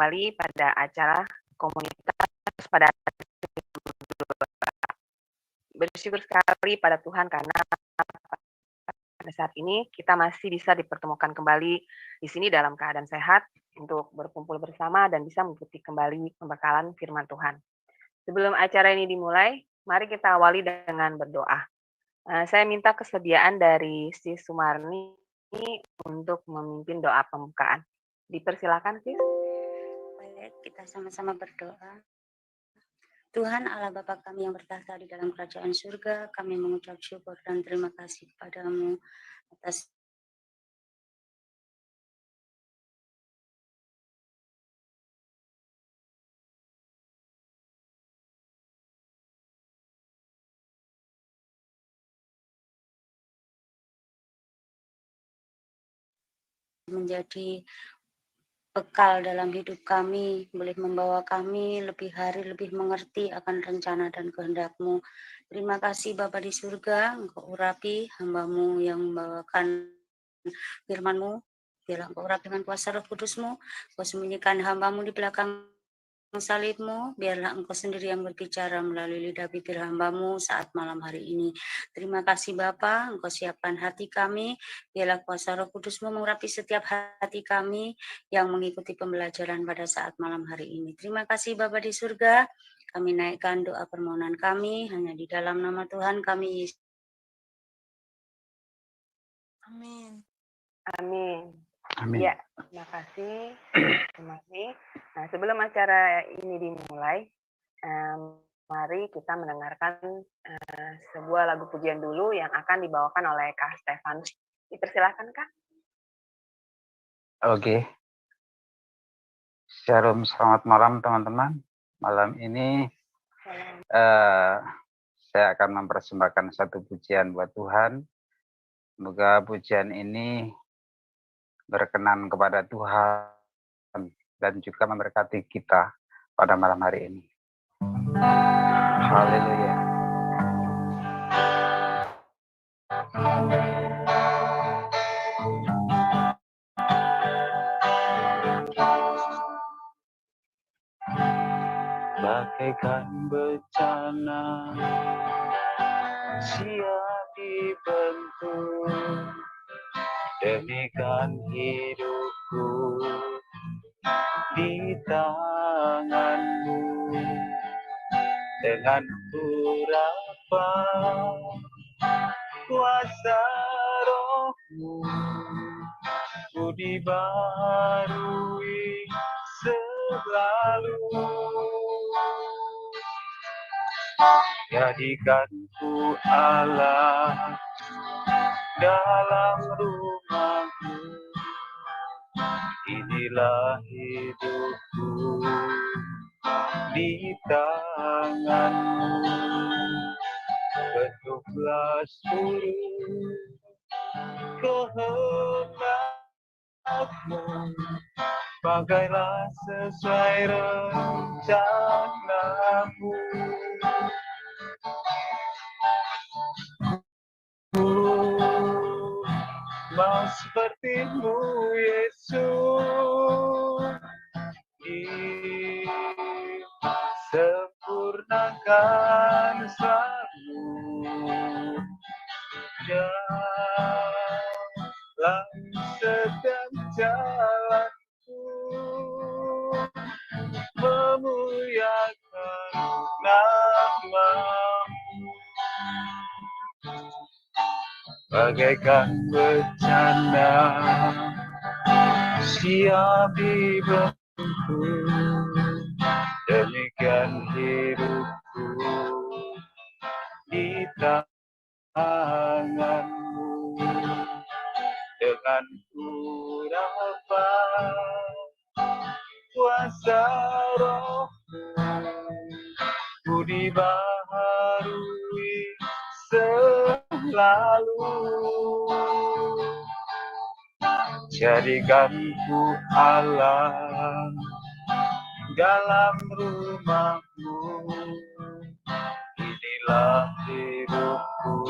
kembali pada acara komunitas pada bersyukur sekali pada Tuhan karena pada saat ini kita masih bisa dipertemukan kembali di sini dalam keadaan sehat untuk berkumpul bersama dan bisa mengikuti kembali pembekalan firman Tuhan. Sebelum acara ini dimulai, mari kita awali dengan berdoa. Saya minta kesediaan dari Sis Sumarni untuk memimpin doa pembukaan. Dipersilakan, Sis. Baik, kita sama-sama berdoa. Tuhan Allah Bapa kami yang bertahta di dalam kerajaan surga, kami mengucap syukur dan terima kasih kepadamu atas menjadi bekal dalam hidup kami, boleh membawa kami lebih hari lebih mengerti akan rencana dan kehendak-Mu. Terima kasih Bapa di surga, Engkau urapi hamba-Mu yang membawakan firman-Mu, biarlah Engkau urapi dengan kuasa Roh Kudus-Mu, Engkau sembunyikan hamba-Mu di belakang salib-Mu, biarlah Engkau sendiri yang berbicara melalui lidah bibir hamba-Mu saat malam hari ini. Terima kasih Bapa, Engkau siapkan hati kami, biarlah kuasa Roh Kudus-Mu mengurapi setiap hati kami yang mengikuti pembelajaran pada saat malam hari ini. Terima kasih Bapa di surga, kami naikkan doa permohonan kami, hanya di dalam nama Tuhan kami. Amin. Amin. Amin. Ya, terima kasih. Terima kasih. Nah, sebelum acara ini dimulai, mari kita mendengarkan sebuah lagu pujian dulu yang akan dibawakan oleh Kak Stefanus. Dipersilakan, Kak. Oke. Shalom, selamat malam teman-teman. Malam ini saya akan mempersembahkan satu pujian buat Tuhan. Semoga pujian ini berkenan kepada Tuhan dan juga memberkati kita pada malam hari ini. Haleluya. Bagaikan bencana siap dibentuk, demikian hidupku di tangan-Mu. Dengan urapan kuasa Roh-Mu, ku dibaharui selalu. Jadikanku Allah dalam rumah-Mu, inilah hidupku di tangan-Mu. Bentuklah seluruh kehendak-Mu, pakailah sesuai rencana-Mu. Mau seperti-Mu Yesus, disempurnakan selalu dalam setiap jalanku, memuliakan nama-Mu. Bagaikan bencana siap dibentuk, demikian hidupku di tangan-Mu. Dengan urapan kuasa Roh-Mu, ku dibaharui selalu. Jadikanku Allah dalam rumah-Mu, inilah hidupku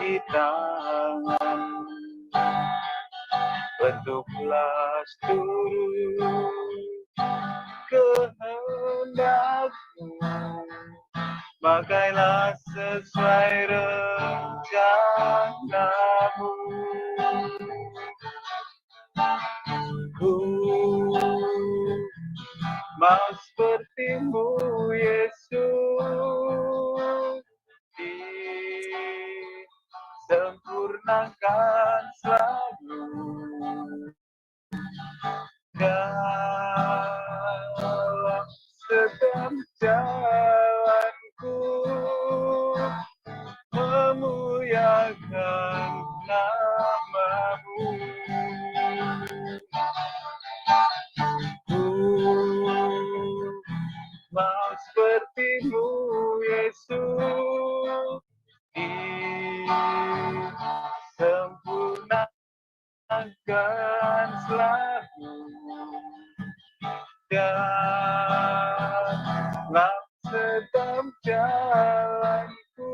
di tangan-Mu. bentuklah seluruh kehendakmu, pakailah sesuai rencanamu. Ku mau seperti-Mu, Yesus, disempurnakan selalu dalam setiap jalanku, memuliakan nama-Mu. Ku mau seperti-Mu, Yesus, disempurnakan selalu dalam setiap jalanku,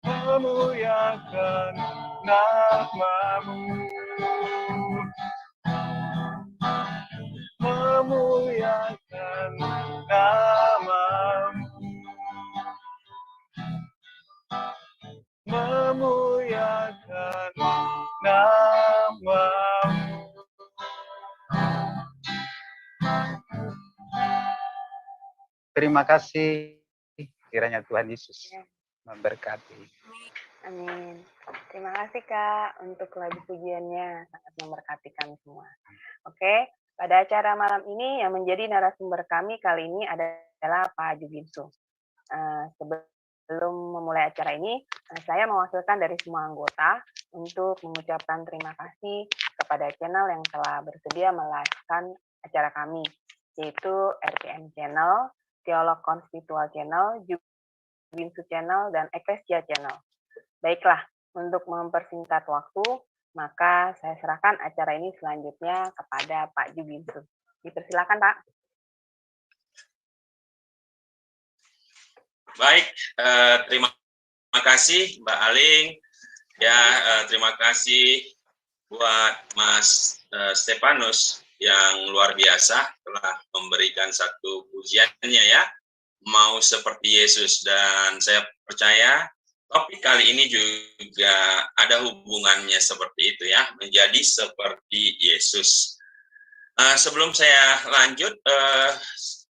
memuliakan nama-Mu, memuliakan nama-Mu, memuliakan nama-Mu. Terima kasih. Kiranya Tuhan Yesus memberkati. Amin. Terima kasih Kak untuk lagu pujiannya, sangat memberkati kami semua. Oke, pada acara malam ini yang menjadi narasumber kami kali ini adalah Pak Haji Binsu. Sebelum memulai acara ini, saya mewakilkan dari semua anggota untuk mengucapkan terima kasih kepada channel yang telah bersedia melive-kan acara kami, yaitu RPM Channel, Teolog Konspiritual Channel, Binsu Channel, dan Eklesia Channel. Baiklah, untuk mempersingkat waktu, maka saya serahkan acara ini selanjutnya kepada Pak Jubinsu. Dipersilakan, Pak. Baik, terima kasih Mbak Aling. Ya, terima kasih buat Mas Stefanus yang luar biasa telah memberikan satu pujiannya ya, mau seperti Yesus. Dan saya percaya topik kali ini juga ada hubungannya seperti itu ya, menjadi seperti Yesus. Sebelum saya lanjut,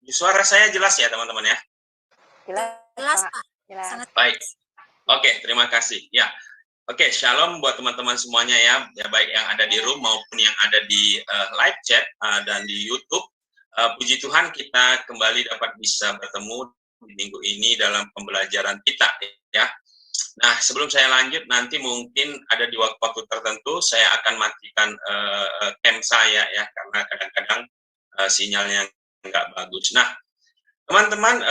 suara saya jelas ya teman-teman ya? Jelas Pak. Jelas. Baik, oke, terima kasih. Ya, oke, shalom buat teman-teman semuanya ya, baik yang ada di room maupun yang ada di live chat dan di YouTube. Puji Tuhan kita kembali dapat bisa bertemu di minggu ini dalam pembelajaran kita ya. Nah, sebelum saya lanjut, nanti mungkin ada di waktu tertentu saya akan matikan cam saya ya, karena kadang-kadang sinyalnya nggak bagus. Nah, teman-teman,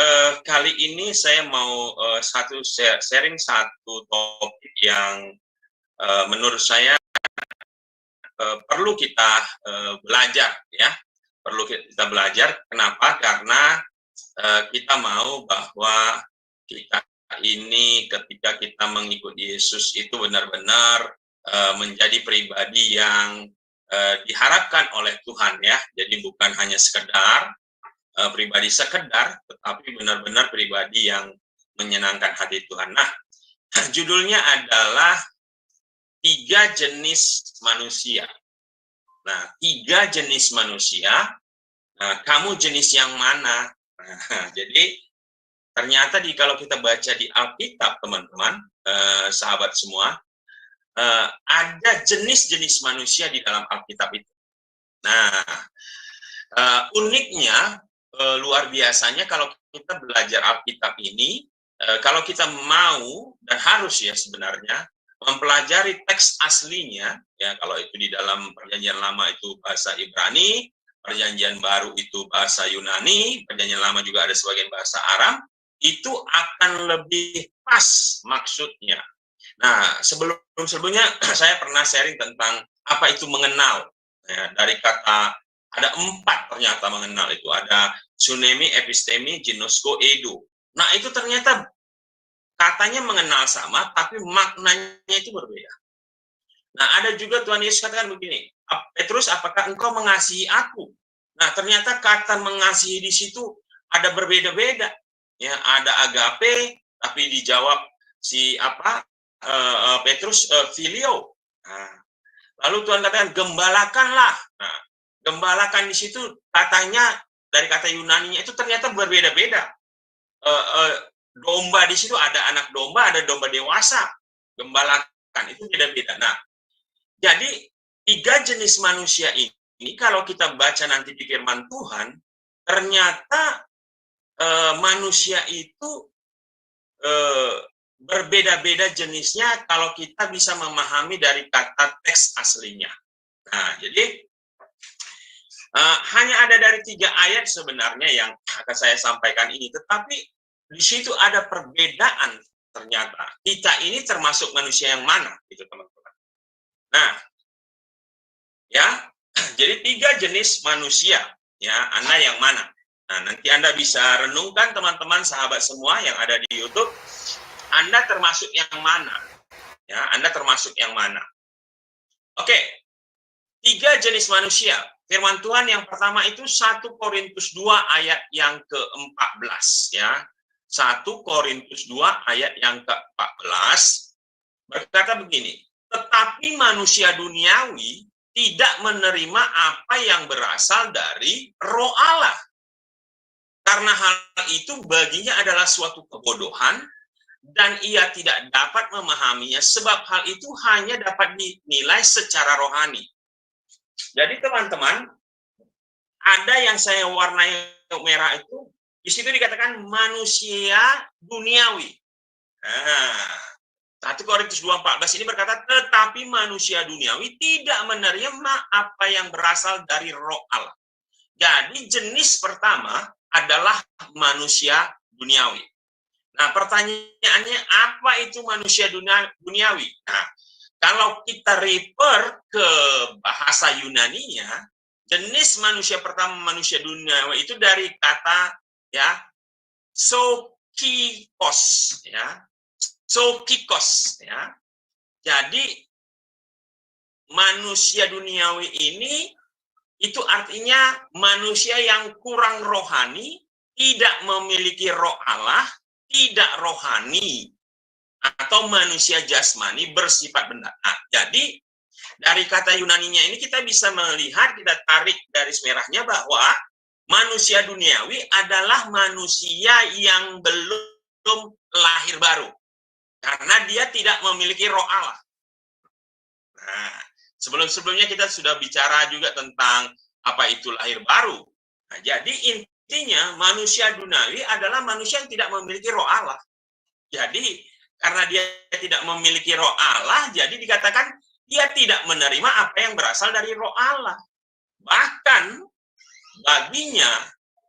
kali ini saya mau sharing satu topik yang menurut saya perlu kita belajar ya, perlu kita belajar. Kenapa? Karena kita mau bahwa kita ini ketika kita mengikuti Yesus itu benar-benar menjadi pribadi yang diharapkan oleh Tuhan ya. Jadi bukan hanya sekedar pribadi sekedar, tetapi benar-benar pribadi yang menyenangkan hati Tuhan. Nah, judulnya adalah 3 jenis manusia. Nah, 3 jenis manusia. Nah, kamu jenis yang mana? Nah, jadi ternyata kalau kita baca di Alkitab, teman-teman, sahabat semua, ada jenis-jenis manusia di dalam Alkitab itu. Nah, uniknya, luar biasanya kalau kita belajar Alkitab ini, kalau kita mau dan harus ya sebenarnya mempelajari teks aslinya, ya kalau itu di dalam Perjanjian Lama itu bahasa Ibrani, Perjanjian Baru itu bahasa Yunani, Perjanjian Lama juga ada sebagian bahasa Aram, itu akan lebih pas maksudnya. Nah, sebelumnya saya pernah sharing tentang apa itu mengenal, ya, dari kata ada 4 ternyata mengenal itu. Ada sunemi, epistemi, ginosko, edo. Nah, itu ternyata katanya mengenal sama, tapi maknanya itu berbeda. Nah, ada juga Tuhan Yesus katakan begini, Petrus, apakah engkau mengasihi aku? Nah, ternyata kata mengasihi di situ ada berbeda-beda. Ya, ada agape, tapi dijawab si Petrus filio. Nah, lalu Tuhan katakan gembalakanlah. Nah, gembalakan di situ katanya dari kata Yunaninya itu ternyata berbeda-beda. Domba di situ ada anak domba, ada domba dewasa. Gembalakan itu beda-beda. Nah, jadi 3 jenis manusia ini kalau kita baca nanti di firman Tuhan, ternyata manusia itu berbeda-beda jenisnya kalau kita bisa memahami dari kata teks aslinya. Nah, jadi hanya ada dari 3 ayat sebenarnya yang akan saya sampaikan ini, tetapi di situ ada perbedaan ternyata. Kita ini termasuk manusia yang mana, gitu teman-teman. Nah, ya, jadi 3 jenis manusia, ya, Anda yang mana? Nah, nanti Anda bisa renungkan teman-teman, sahabat semua yang ada di YouTube, Anda termasuk yang mana? Ya, Anda termasuk yang mana? Oke, 3 jenis manusia. Firman Tuhan yang pertama itu 1 Korintus 2 ayat yang ke-14, ya. 1 Korintus 2 ayat yang ke-14 berkata begini, tetapi manusia duniawi tidak menerima apa yang berasal dari Roh Allah. Karena hal itu baginya adalah suatu kebodohan dan ia tidak dapat memahaminya sebab hal itu hanya dapat dinilai secara rohani. Jadi teman-teman, ada yang saya warnai merah itu, di situ dikatakan manusia duniawi. Nah, 1 Korintus 2:14 ini berkata, tetapi manusia duniawi tidak menerima apa yang berasal dari Roh Allah. Jadi jenis pertama adalah manusia duniawi. Nah, pertanyaannya apa itu manusia duniawi? Nah, kalau kita refer ke bahasa Yunaninya, jenis manusia pertama manusia duniawi itu dari kata ya sokikos, ya. Sokikos, ya. Jadi manusia duniawi ini itu artinya manusia yang kurang rohani, tidak memiliki Roh Allah, tidak rohani, atau manusia jasmani bersifat benda. Nah, jadi dari kata Yunaninya ini kita bisa melihat, kita tarik garis merahnya bahwa manusia duniawi adalah manusia yang belum lahir baru. Karena dia tidak memiliki Roh Allah. Nah, sebelum-sebelumnya kita sudah bicara juga tentang apa itu lahir baru. Nah, jadi intinya manusia duniawi adalah manusia yang tidak memiliki Roh Allah. Jadi karena dia tidak memiliki Roh Allah, jadi dikatakan dia tidak menerima apa yang berasal dari Roh Allah. Bahkan baginya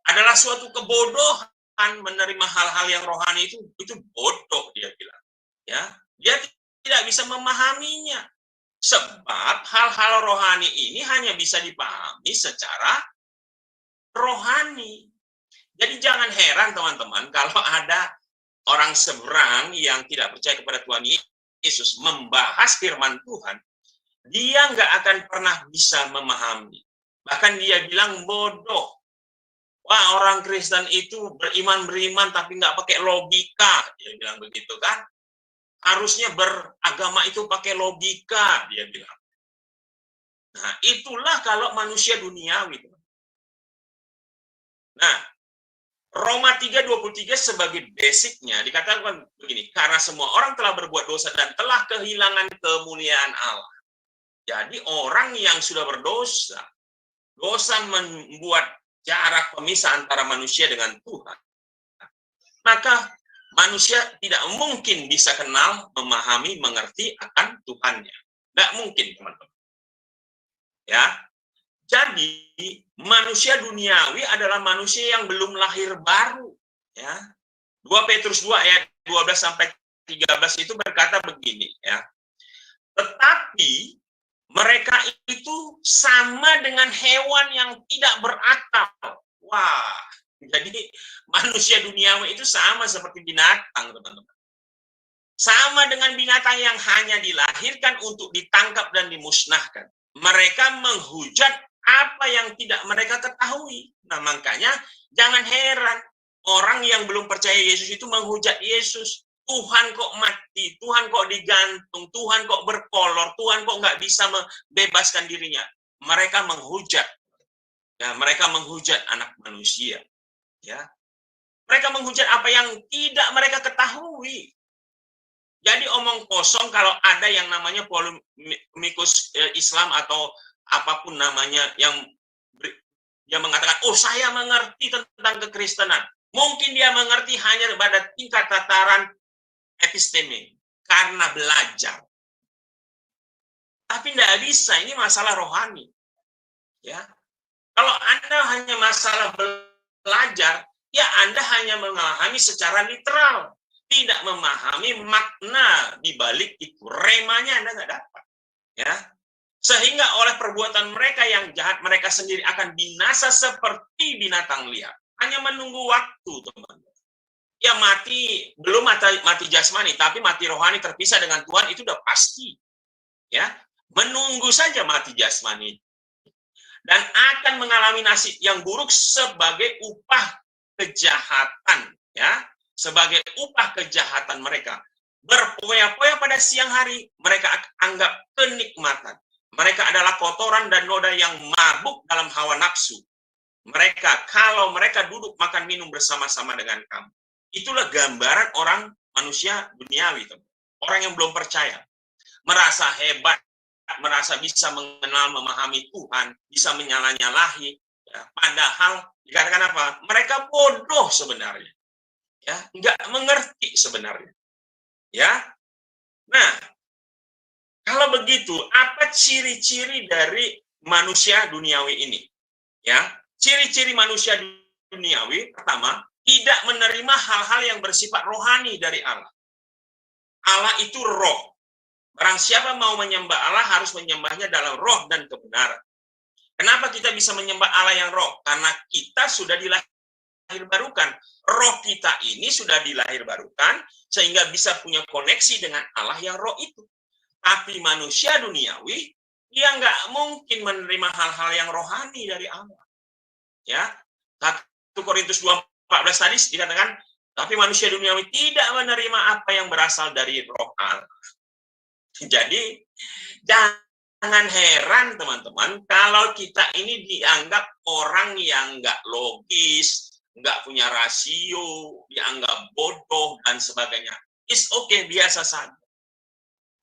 adalah suatu kebodohan menerima hal-hal yang rohani itu bodoh, dia bilang. Ya, dia tidak bisa memahaminya sebab hal-hal rohani ini hanya bisa dipahami secara rohani. Jadi jangan heran teman-teman kalau ada orang seberang yang tidak percaya kepada Tuhan Yesus membahas firman Tuhan, dia nggak akan pernah bisa memahami. Bahkan dia bilang bodoh. Wah, orang Kristen itu beriman tapi nggak pakai logika, dia bilang begitu kan? Harusnya beragama itu pakai logika, dia bilang. Nah, itulah kalau manusia duniawi. Nah, Roma 3:23 sebagai basicnya dikatakan begini, karena semua orang telah berbuat dosa dan telah kehilangan kemuliaan Allah. Jadi orang yang sudah berdosa, dosa membuat jarak pemisah antara manusia dengan Tuhan. Maka manusia tidak mungkin bisa kenal, memahami, mengerti akan Tuhannya. Tidak mungkin, teman-teman. Ya. Jadi, manusia duniawi adalah manusia yang belum lahir baru. Ya. 2 Petrus 2 ayat 12 sampai 13 itu berkata begini, ya. Tetapi mereka itu sama dengan hewan yang tidak berakal. Wah, jadi manusia duniawi itu sama seperti binatang, teman-teman. Sama dengan binatang yang hanya dilahirkan untuk ditangkap dan dimusnahkan. Mereka menghujat apa yang tidak mereka ketahui. Nah, makanya jangan heran orang yang belum percaya Yesus itu menghujat Yesus. Tuhan kok mati, Tuhan kok digantung, Tuhan kok berkolor, Tuhan kok nggak bisa membebaskan dirinya. Mereka menghujat. Ya, mereka menghujat anak manusia. Ya, mereka menghujat apa yang tidak mereka ketahui. Jadi omong kosong kalau ada yang namanya polemikus Islam atau apapun namanya yang dia mengatakan, oh saya mengerti tentang kekristenan. Mungkin dia mengerti hanya pada tingkat tataran episteme, karena belajar. Tapi tidak bisa, ini masalah rohani. Ya, kalau Anda hanya masalah belajar, ya Anda hanya memahami secara literal. Tidak memahami makna di balik itu, remanya Anda nggak dapat, ya. Sehingga oleh perbuatan mereka yang jahat, mereka sendiri akan binasa seperti binatang liar. Hanya menunggu waktu, teman-teman. Ya mati, belum mati jasmani, tapi mati rohani terpisah dengan Tuhan itu udah pasti, ya. Menunggu saja mati jasmani dan akan mengalami nasib yang buruk sebagai upah kejahatan, ya. Sebagai upah kejahatan mereka. Berpoya-poya pada siang hari, mereka anggap kenikmatan. Mereka adalah kotoran dan noda yang mabuk dalam hawa nafsu. Mereka, kalau mereka duduk makan minum bersama-sama dengan kamu. Itulah gambaran orang manusia duniawi. Orang yang belum percaya. Merasa hebat, merasa bisa mengenal, memahami Tuhan, bisa menyala-nyalahi. Ya, padahal, dikatakan apa? Mereka bodoh sebenarnya. Ya, nggak mengerti sebenarnya. Ya, nah, kalau begitu, apa ciri-ciri dari manusia duniawi ini? Ya, ciri-ciri manusia duniawi pertama, tidak menerima hal-hal yang bersifat rohani dari Allah. Allah itu roh. Barang siapa mau menyembah Allah harus menyembahnya dalam roh dan kebenaran. Kenapa kita bisa menyembah Allah yang roh? Karena kita sudah dilahirbarukan. Roh kita ini sudah dilahirbarukan sehingga bisa punya koneksi dengan Allah yang roh itu. Tapi manusia duniawi, dia nggak mungkin menerima hal-hal yang rohani dari Allah. Ya, 1 Korintus 2:14 tadi dikatakan, tapi manusia duniawi tidak menerima apa yang berasal dari roh Allah. Jadi, jangan heran teman-teman, kalau kita ini dianggap orang yang nggak logis, nggak punya rasio, dianggap bodoh, dan sebagainya. It's okay, biasa saja.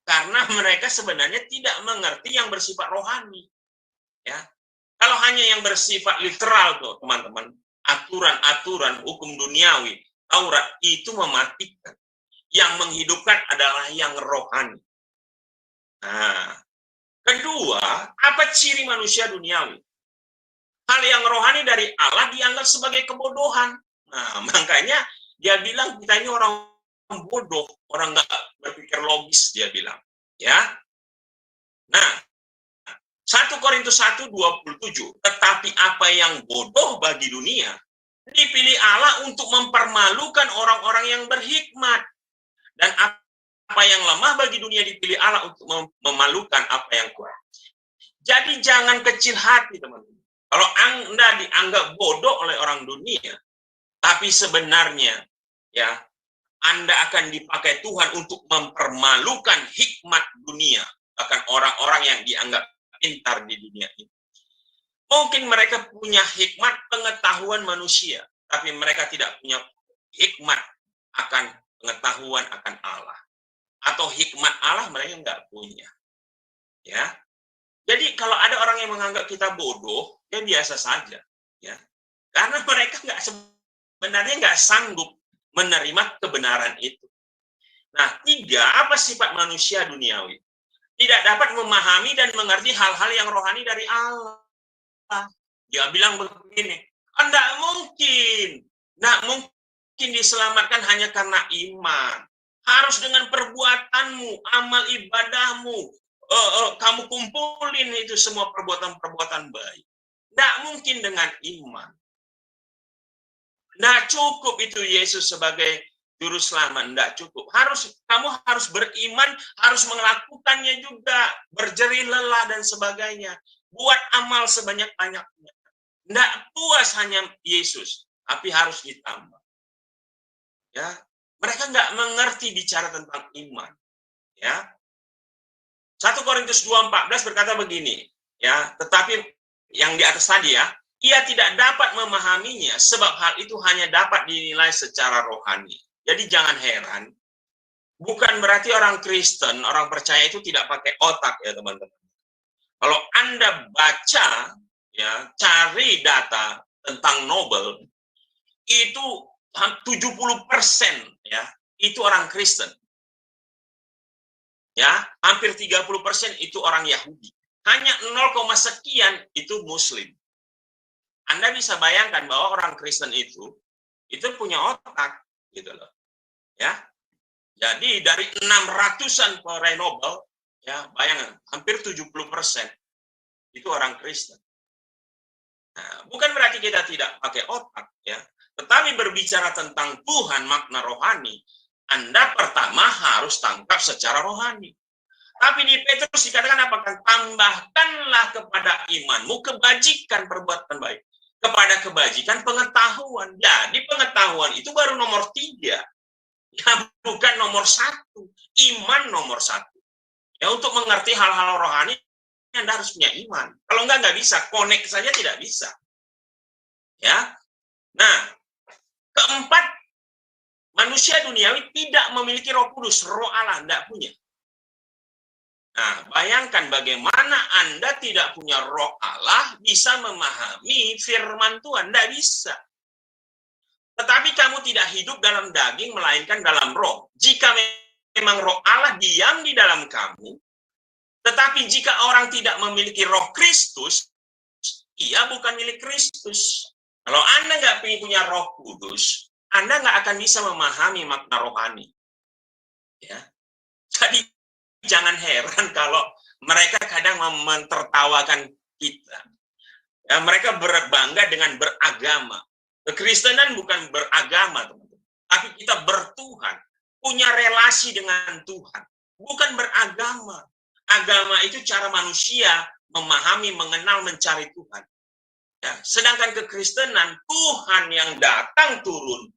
Karena mereka sebenarnya tidak mengerti yang bersifat rohani. Ya, kalau hanya yang bersifat literal tuh, teman-teman, aturan-aturan hukum duniawi, Taurat itu mematikan. Yang menghidupkan adalah yang rohani. Nah, kedua, apa ciri manusia duniawi? Hal yang rohani dari Allah dianggap sebagai kebodohan. Nah, makanya dia bilang kita ini orang bodoh, orang nggak berpikir logis, dia bilang. Ya. Nah, 1 Korintus 1:27, tetapi apa yang bodoh bagi dunia, dipilih Allah untuk mempermalukan orang-orang yang berhikmat. Dan apa yang lemah bagi dunia dipilih Allah untuk memalukan apa yang kuat. Jadi jangan kecil hati, teman-teman. Kalau Anda dianggap bodoh oleh orang dunia, tapi sebenarnya ya Anda akan dipakai Tuhan untuk mempermalukan hikmat dunia, bahkan orang-orang yang dianggap pintar di dunia ini. Mungkin mereka punya hikmat pengetahuan manusia, tapi mereka tidak punya hikmat akan pengetahuan akan Allah. Atau hikmat Allah mereka nggak punya. Ya. Jadi kalau ada orang yang menganggap kita bodoh, ya biasa saja. Ya. Karena mereka sebenarnya nggak sanggup menerima kebenaran itu. Nah, 3, apa sifat manusia duniawi? Tidak dapat memahami dan mengerti hal-hal yang rohani dari Allah. Dia bilang begini, enggak mungkin diselamatkan hanya karena iman. Harus dengan perbuatanmu, amal ibadahmu, kamu kumpulin itu semua perbuatan-perbuatan baik. Tidak mungkin dengan iman. Nah, cukup itu Yesus sebagai juru selamat, enggak cukup. Kamu harus beriman, harus melakukannya juga, berjerih lelah dan sebagainya. Buat amal sebanyak-banyaknya. Enggak puas hanya Yesus, tapi harus ditambah. Ya, mereka enggak mengerti bicara tentang iman. Ya. 1 Korintus 2:14 berkata begini, ya, tetapi yang di atas tadi ya, ia tidak dapat memahaminya sebab hal itu hanya dapat dinilai secara rohani. Jadi jangan heran, bukan berarti orang Kristen, orang percaya itu tidak pakai otak ya teman-teman. Kalau Anda baca, ya, cari data tentang Nobel, itu 70% ya, itu orang Kristen. Ya, hampir 30% itu orang Yahudi. Hanya 0, sekian itu Muslim. Anda bisa bayangkan bahwa orang Kristen itu punya otak, gitu loh. Ya. Jadi dari 600-an peraih Nobel, ya, bayangkan hampir 70% itu orang Kristen. Nah, bukan berarti kita tidak pakai otak, ya. Tetapi berbicara tentang Tuhan, makna rohani, Anda pertama harus tangkap secara rohani. Tapi di Petrus dikatakan apakah? Tambahkanlah kepada imanmu kebajikan, perbuatan baik. Kepada kebajikan pengetahuan. Jadi pengetahuan itu baru nomor 3. Ya, bukan nomor 1. Iman nomor 1. Ya, untuk mengerti hal-hal rohani, Anda harus punya iman. Kalau enggak bisa. Connect saja tidak bisa. Ya. Nah, keempat, manusia duniawi tidak memiliki Roh Kudus, Roh Allah, tidak punya. Nah, bayangkan bagaimana Anda tidak punya Roh Allah bisa memahami firman Tuhan, tidak bisa. Tetapi kamu tidak hidup dalam daging, melainkan dalam roh. Jika memang Roh Allah diam di dalam kamu, tetapi jika orang tidak memiliki Roh Kristus, ia bukan milik Kristus. Kalau Anda nggak punya Roh Kudus, Anda nggak akan bisa memahami makna rohani. Ya. Jadi jangan heran kalau mereka kadang mentertawakan kita. Ya, mereka berbangga dengan beragama. Kekristenan bukan beragama, teman-teman. Tapi kita bertuhan, punya relasi dengan Tuhan. Bukan beragama. Agama itu cara manusia memahami, mengenal, mencari Tuhan. Ya, sedangkan kekristenan, Tuhan yang datang turun,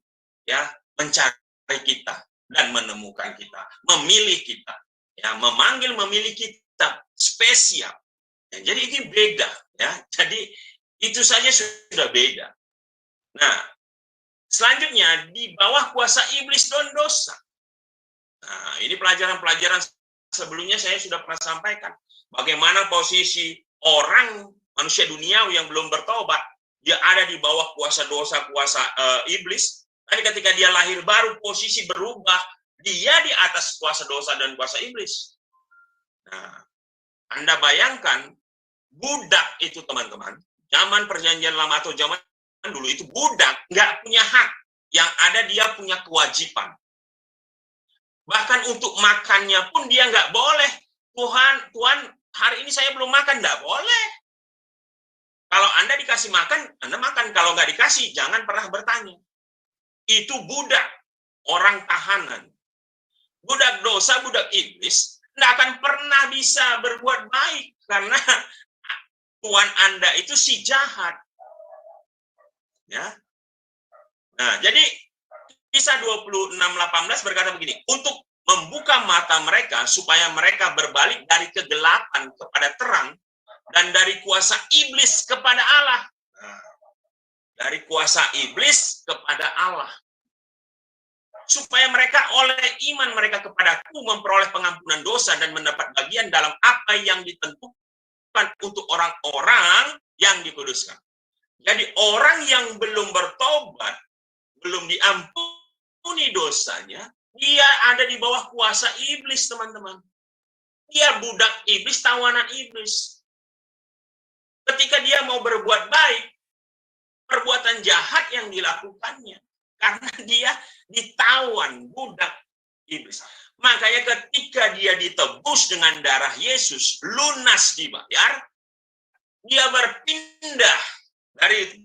ya, mencari kita dan menemukan kita, memilih kita, ya, memanggil, memilih kita spesial. Ya, jadi itu beda, ya. Jadi itu saja sudah beda. Nah, selanjutnya di bawah kuasa iblis dan dosa. Nah, ini pelajaran-pelajaran sebelumnya saya sudah pernah sampaikan. Bagaimana posisi orang manusia duniawi yang belum bertobat, dia ada di bawah kuasa dosa, kuasa iblis. Tapi ketika dia lahir baru, posisi berubah, dia di atas kuasa dosa dan kuasa iblis. Nah, Anda bayangkan, budak itu teman-teman, zaman perjanjian lama atau zaman dulu itu budak, nggak punya hak. Yang ada dia punya kewajiban. Bahkan untuk makannya pun dia nggak boleh. Tuhan, hari ini saya belum makan, nggak boleh. Kalau Anda dikasih makan, Anda makan. Kalau nggak dikasih, jangan pernah bertanya. Itu budak, orang tahanan. Budak dosa, budak iblis, nggak akan pernah bisa berbuat baik. Karena Tuhan Anda itu si jahat. Ya. Nah, jadi Kisah 26:18 berkata begini, untuk membuka mata mereka supaya mereka berbalik dari kegelapan kepada terang dan dari kuasa iblis kepada Allah. Nah, dari kuasa iblis kepada Allah. Supaya mereka oleh iman mereka kepadaku memperoleh pengampunan dosa dan mendapat bagian dalam apa yang ditentukan untuk orang-orang yang dikuduskan. Jadi orang yang belum bertobat, belum diampuni dosanya, dia ada di bawah kuasa iblis, teman-teman. Dia budak iblis, tawanan iblis. Ketika dia mau berbuat baik, perbuatan jahat yang dilakukannya. Karena dia ditawan, budak iblis. Makanya ketika dia ditebus dengan darah Yesus, lunas dibayar, dia berpindah dari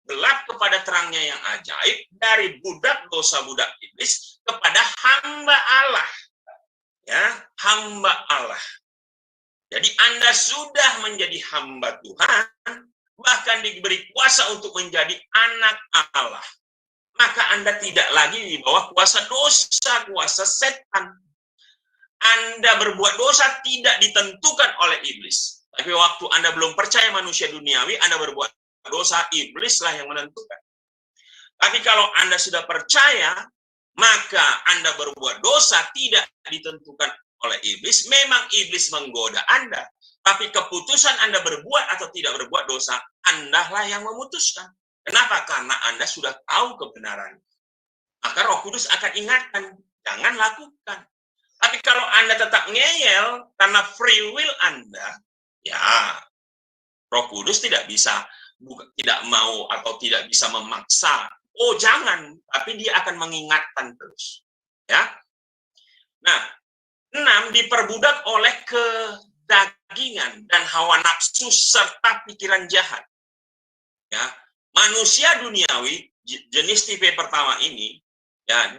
gelap kepada terangnya yang ajaib, dari budak dosa budak iblis kepada hamba Allah. Ya, hamba Allah. Jadi Anda sudah menjadi hamba Tuhan, bahkan diberi kuasa untuk menjadi anak Allah. Maka Anda tidak lagi di bawah kuasa dosa, kuasa setan. Anda berbuat dosa tidak ditentukan oleh iblis. Tapi waktu Anda belum percaya manusia duniawi, Anda berbuat dosa, iblislah yang menentukan. Tapi kalau Anda sudah percaya, maka Anda berbuat dosa tidak ditentukan oleh iblis. Memang iblis menggoda Anda, tapi keputusan Anda berbuat atau tidak berbuat dosa, Anda-lah yang memutuskan. Kenapa? Karena Anda sudah tahu kebenaran. Maka Roh Kudus akan ingatkan, jangan lakukan. Tapi kalau Anda tetap ngeyel karena free will Anda, ya Roh Kudus tidak bisa, tidak mau atau tidak bisa memaksa. Oh jangan, tapi dia akan mengingatkan terus. Ya. Nah, 6, diperbudak oleh kedagingan dan hawa nafsu serta pikiran jahat. Ya, manusia duniawi jenis tipe pertama ini, ya,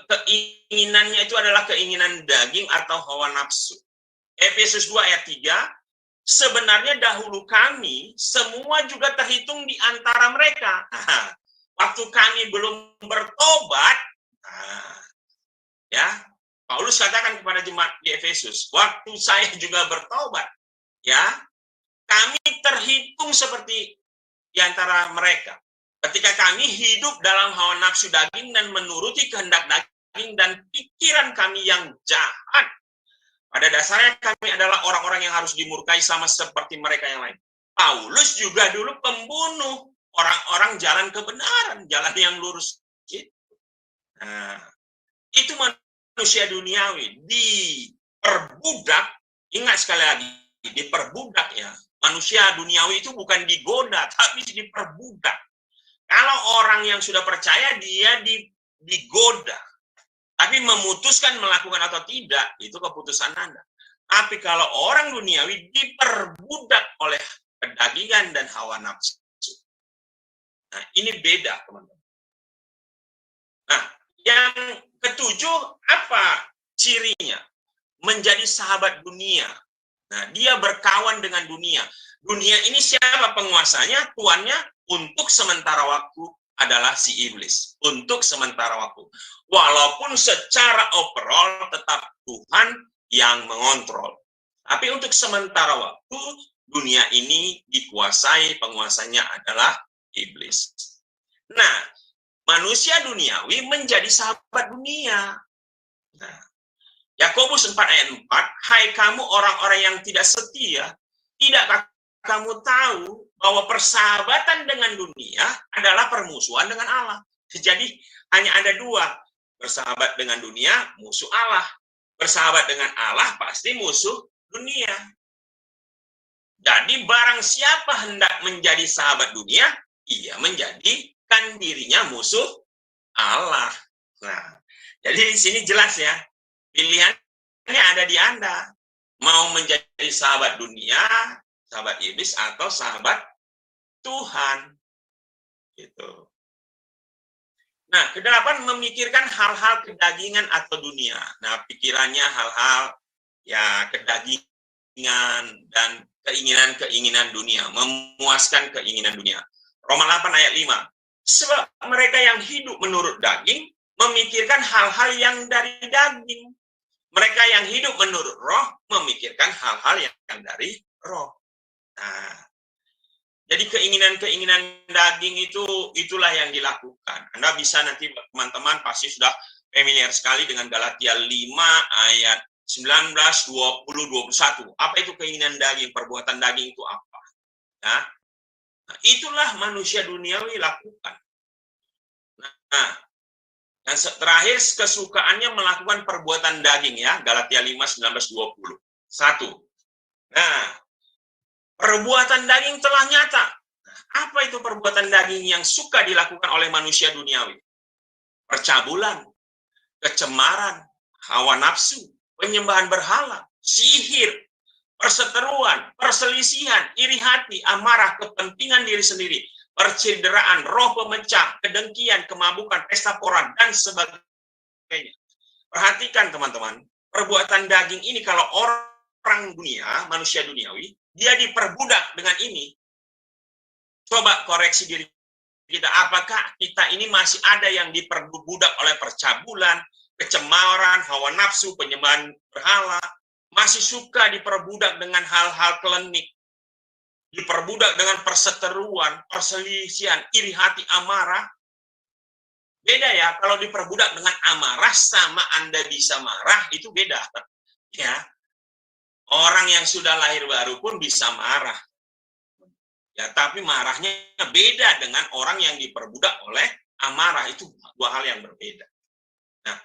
keinginannya itu adalah keinginan daging atau hawa nafsu. Efesus 2 ayat 3, sebenarnya dahulu kami semua juga terhitung di antara mereka. Waktu kami belum bertobat, ya, Paulus katakan kepada jemaat di Efesus, waktu saya juga bertobat, ya, kami terhitung seperti di antara mereka. Ketika kami hidup dalam hawa nafsu daging dan menuruti kehendak daging dan pikiran kami yang jahat. Pada dasarnya kami adalah orang-orang yang harus dimurkai sama seperti mereka yang lain. Paulus juga dulu pembunuh orang-orang jalan kebenaran, jalan yang lurus. Nah, itu manusia duniawi diperbudak, ingat sekali lagi, diperbudak ya. Manusia duniawi itu bukan digoda, tapi diperbudak. Kalau orang yang sudah percaya, dia digoda. Tapi memutuskan melakukan atau tidak, itu keputusan Anda. Tapi kalau orang duniawi diperbudak oleh kedagingan dan hawa nafsu. Nah, ini beda, teman-teman. Nah, yang ketujuh, apa cirinya? Menjadi sahabat dunia. Nah, dia berkawan dengan dunia. Dunia ini siapa penguasanya? Tuannya untuk sementara waktu adalah si iblis. Untuk sementara waktu. Walaupun secara overall tetap Tuhan yang mengontrol. Tapi untuk sementara waktu, dunia ini dikuasai, penguasanya adalah iblis. Nah, manusia duniawi menjadi sahabat dunia. Nah, Yakobus 4 ayat 4, hai kamu orang-orang yang tidak setia, tidakkah kamu tahu bahwa persahabatan dengan dunia adalah permusuhan dengan Allah? Jadi hanya ada dua, bersahabat dengan dunia, musuh Allah. Bersahabat dengan Allah pasti musuh dunia. Jadi barang siapa hendak menjadi sahabat dunia, ia menjadikan dirinya musuh Allah. Nah, jadi di sini jelas ya, pilihannya ada di Anda. Mau menjadi sahabat dunia, sahabat iblis, atau sahabat Tuhan. Gitu. Nah, kedelapan, memikirkan hal-hal kedagingan atau dunia. Nah, pikirannya hal-hal ya kedagingan dan keinginan-keinginan dunia, memuaskan keinginan dunia. Roma 8 ayat 5. Sebab mereka yang hidup menurut daging memikirkan hal-hal yang dari daging. Mereka yang hidup menurut roh memikirkan hal-hal yang dari roh. Nah, jadi keinginan-keinginan daging itulah yang dilakukan. Anda bisa nanti, teman-teman pasti sudah familiar sekali dengan Galatia 5 ayat 19, 20, 21. Apa itu keinginan daging? Perbuatan daging itu apa? Nah, itulah manusia duniawi lakukan. Nah, dan terakhir kesukaannya melakukan perbuatan daging ya, Galatia 5, 19, 20. 1. Nah, perbuatan daging telah nyata. Apa itu perbuatan daging yang suka dilakukan oleh manusia duniawi? Percabulan, kecemaran, hawa nafsu, penyembahan berhala, sihir, perseteruan, perselisihan, iri hati, amarah, kepentingan diri sendiri, percideraan, roh pemecah, kedengkian, kemabukan, pesta pora, dan sebagainya. Perhatikan teman-teman, perbuatan daging ini kalau orang dunia, manusia duniawi, dia diperbudak dengan ini. Coba koreksi diri kita, apakah kita ini masih ada yang diperbudak oleh percabulan, kecemaran, hawa nafsu, penyembahan berhala, masih suka diperbudak dengan hal-hal klinik, diperbudak dengan perseteruan, perselisihan, iri hati, amarah. Beda ya, kalau diperbudak dengan amarah sama Anda bisa marah, itu beda. Ya, orang yang sudah lahir baru pun bisa marah. Ya, tapi marahnya beda dengan orang yang diperbudak oleh amarah. Itu dua hal yang berbeda. Nah,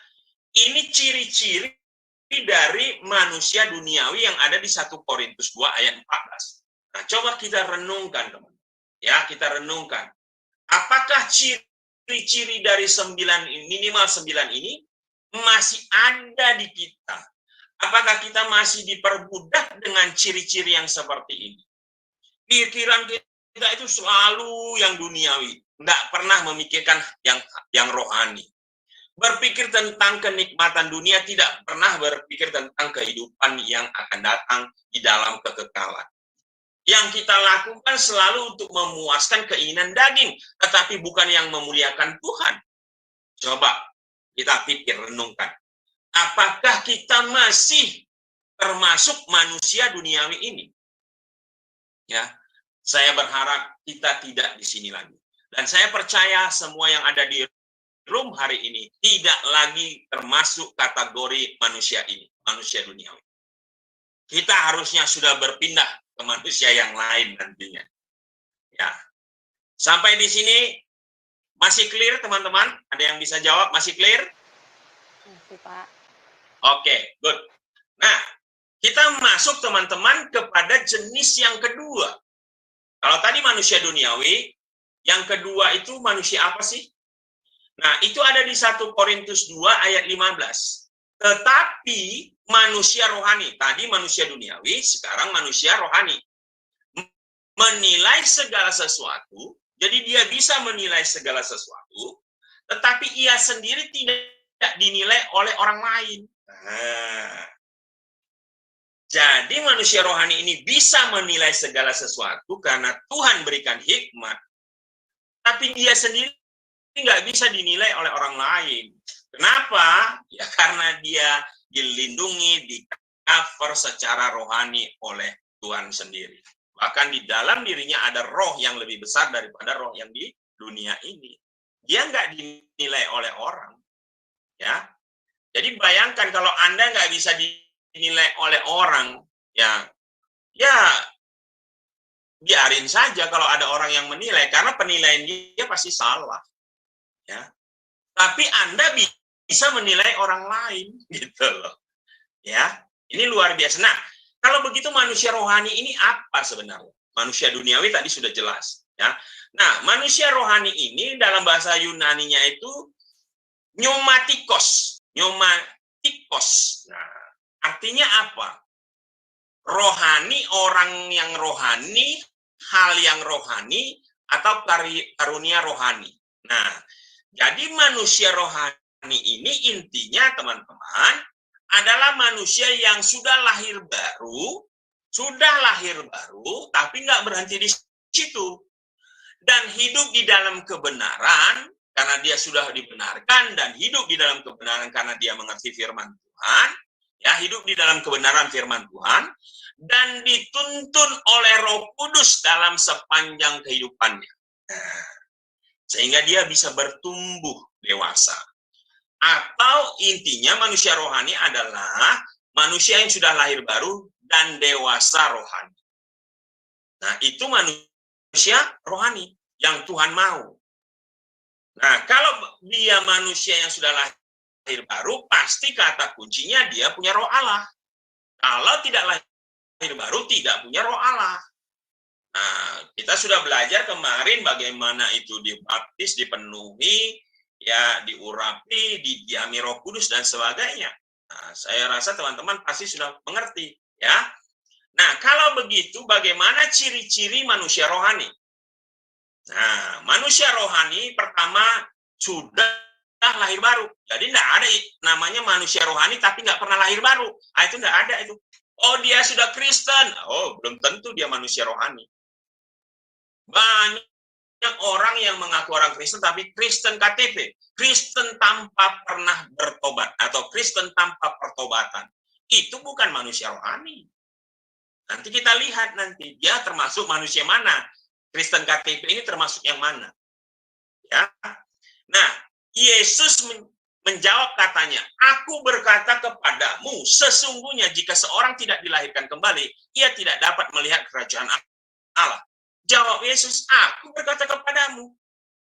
ini ciri-ciri dari manusia duniawi yang ada di 1 Korintus 2 ayat 14. Nah, coba kita renungkan, teman. Ya, kita renungkan. Apakah ciri-ciri dari minimal 9 ini masih ada di kita? Apakah kita masih diperbudak dengan ciri-ciri yang seperti ini? Pikiran kita itu selalu yang duniawi, nggak pernah memikirkan yang rohani. Berpikir tentang kenikmatan dunia, tidak pernah berpikir tentang kehidupan yang akan datang di dalam kekekalan. Yang kita lakukan selalu untuk memuaskan keinginan daging, tetapi bukan yang memuliakan Tuhan. Coba kita pikir, renungkan. Apakah kita masih termasuk manusia duniawi ini? Ya, saya berharap kita tidak di sini lagi. Dan saya percaya semua yang ada di room hari ini tidak lagi termasuk kategori manusia ini, manusia duniawi. Kita harusnya sudah berpindah ke manusia yang lain nantinya. Ya. Sampai di sini masih clear, teman-teman? Ada yang bisa jawab? Masih clear? Masih, Pak. Oke, good. Nah, kita masuk, teman-teman, kepada jenis yang kedua. Kalau tadi manusia duniawi, yang kedua itu manusia apa sih? Nah, itu ada di 1 Korintus 2 ayat 15. Tetapi manusia rohani, tadi manusia duniawi, sekarang manusia rohani. Menilai segala sesuatu, jadi dia bisa menilai segala sesuatu, tetapi ia sendiri tidak dinilai oleh orang lain. Nah, jadi manusia rohani ini bisa menilai segala sesuatu karena Tuhan berikan hikmat, tapi dia sendiri nggak bisa dinilai oleh orang lain. Kenapa? Ya karena dia dilindungi, di-cover secara rohani oleh Tuhan sendiri. Bahkan di dalam dirinya ada roh yang lebih besar daripada roh yang di dunia ini. Dia nggak dinilai oleh orang. Ya, jadi bayangkan kalau Anda nggak bisa dinilai oleh orang, ya biarin saja kalau ada orang yang menilai, karena penilaian dia pasti salah. Ya, tapi Anda bisa menilai orang lain, gitu loh. Ya, ini luar biasa. Nah, kalau begitu manusia rohani ini apa sebenarnya? Manusia duniawi tadi sudah jelas. Ya, nah manusia rohani ini dalam bahasa Yunaninya itu pneumatikos. Pneumatikos. Nah, artinya apa? Rohani, orang yang rohani, hal yang rohani, atau karunia rohani. Nah, jadi manusia rohani ini intinya, teman-teman, adalah manusia yang sudah lahir baru, tapi nggak berhenti di situ. Dan hidup di dalam kebenaran, karena dia sudah dibenarkan, dan hidup di dalam kebenaran karena dia mengerti firman Tuhan, ya, hidup di dalam kebenaran firman Tuhan, dan dituntun oleh Roh Kudus dalam sepanjang kehidupannya. Sehingga dia bisa bertumbuh dewasa. Atau intinya manusia rohani adalah manusia yang sudah lahir baru dan dewasa rohani. Nah, itu manusia rohani yang Tuhan mau. Nah, kalau dia manusia yang sudah lahir baru, pasti kata kuncinya dia punya roh Allah. Kalau tidak lahir baru, tidak punya roh Allah. Nah, kita sudah belajar kemarin bagaimana itu dibaptis, dipenuhi, ya, diurapi, didiami Roh Kudus dan sebagainya. Nah, saya rasa teman-teman pasti sudah mengerti, ya. Nah, kalau begitu bagaimana ciri-ciri manusia rohani? Nah, manusia rohani pertama sudah lahir baru. Jadi tidak ada namanya manusia rohani tapi nggak pernah lahir baru. Ah, itu nggak ada itu. Oh, dia sudah Kristen. Oh, belum tentu dia manusia rohani. Banyak orang yang mengaku orang Kristen tapi Kristen KTP. Kristen tanpa pernah bertobat atau Kristen tanpa pertobatan. Itu bukan manusia rohani. Nanti kita lihat nanti dia termasuk manusia mana. Kristen KTP ini termasuk yang mana? Ya. Nah, Yesus menjawab katanya, aku berkata kepadamu, sesungguhnya jika seorang tidak dilahirkan kembali, ia tidak dapat melihat kerajaan Allah. Jawab Yesus, aku berkata kepadamu,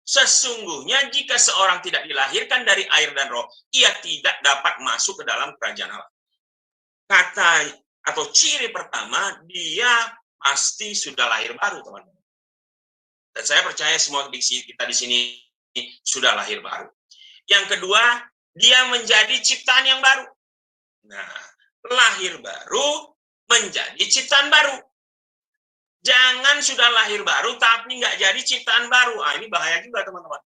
sesungguhnya jika seorang tidak dilahirkan dari air dan roh, ia tidak dapat masuk ke dalam kerajaan Allah. Kata atau ciri pertama, dia pasti sudah lahir baru, teman-teman. Dan saya percaya semua kita di sini sudah lahir baru. Yang kedua, dia menjadi ciptaan yang baru. Nah, lahir baru menjadi ciptaan baru. Jangan sudah lahir baru tapi nggak jadi ciptaan baru. Ah, ini bahaya juga, teman-teman.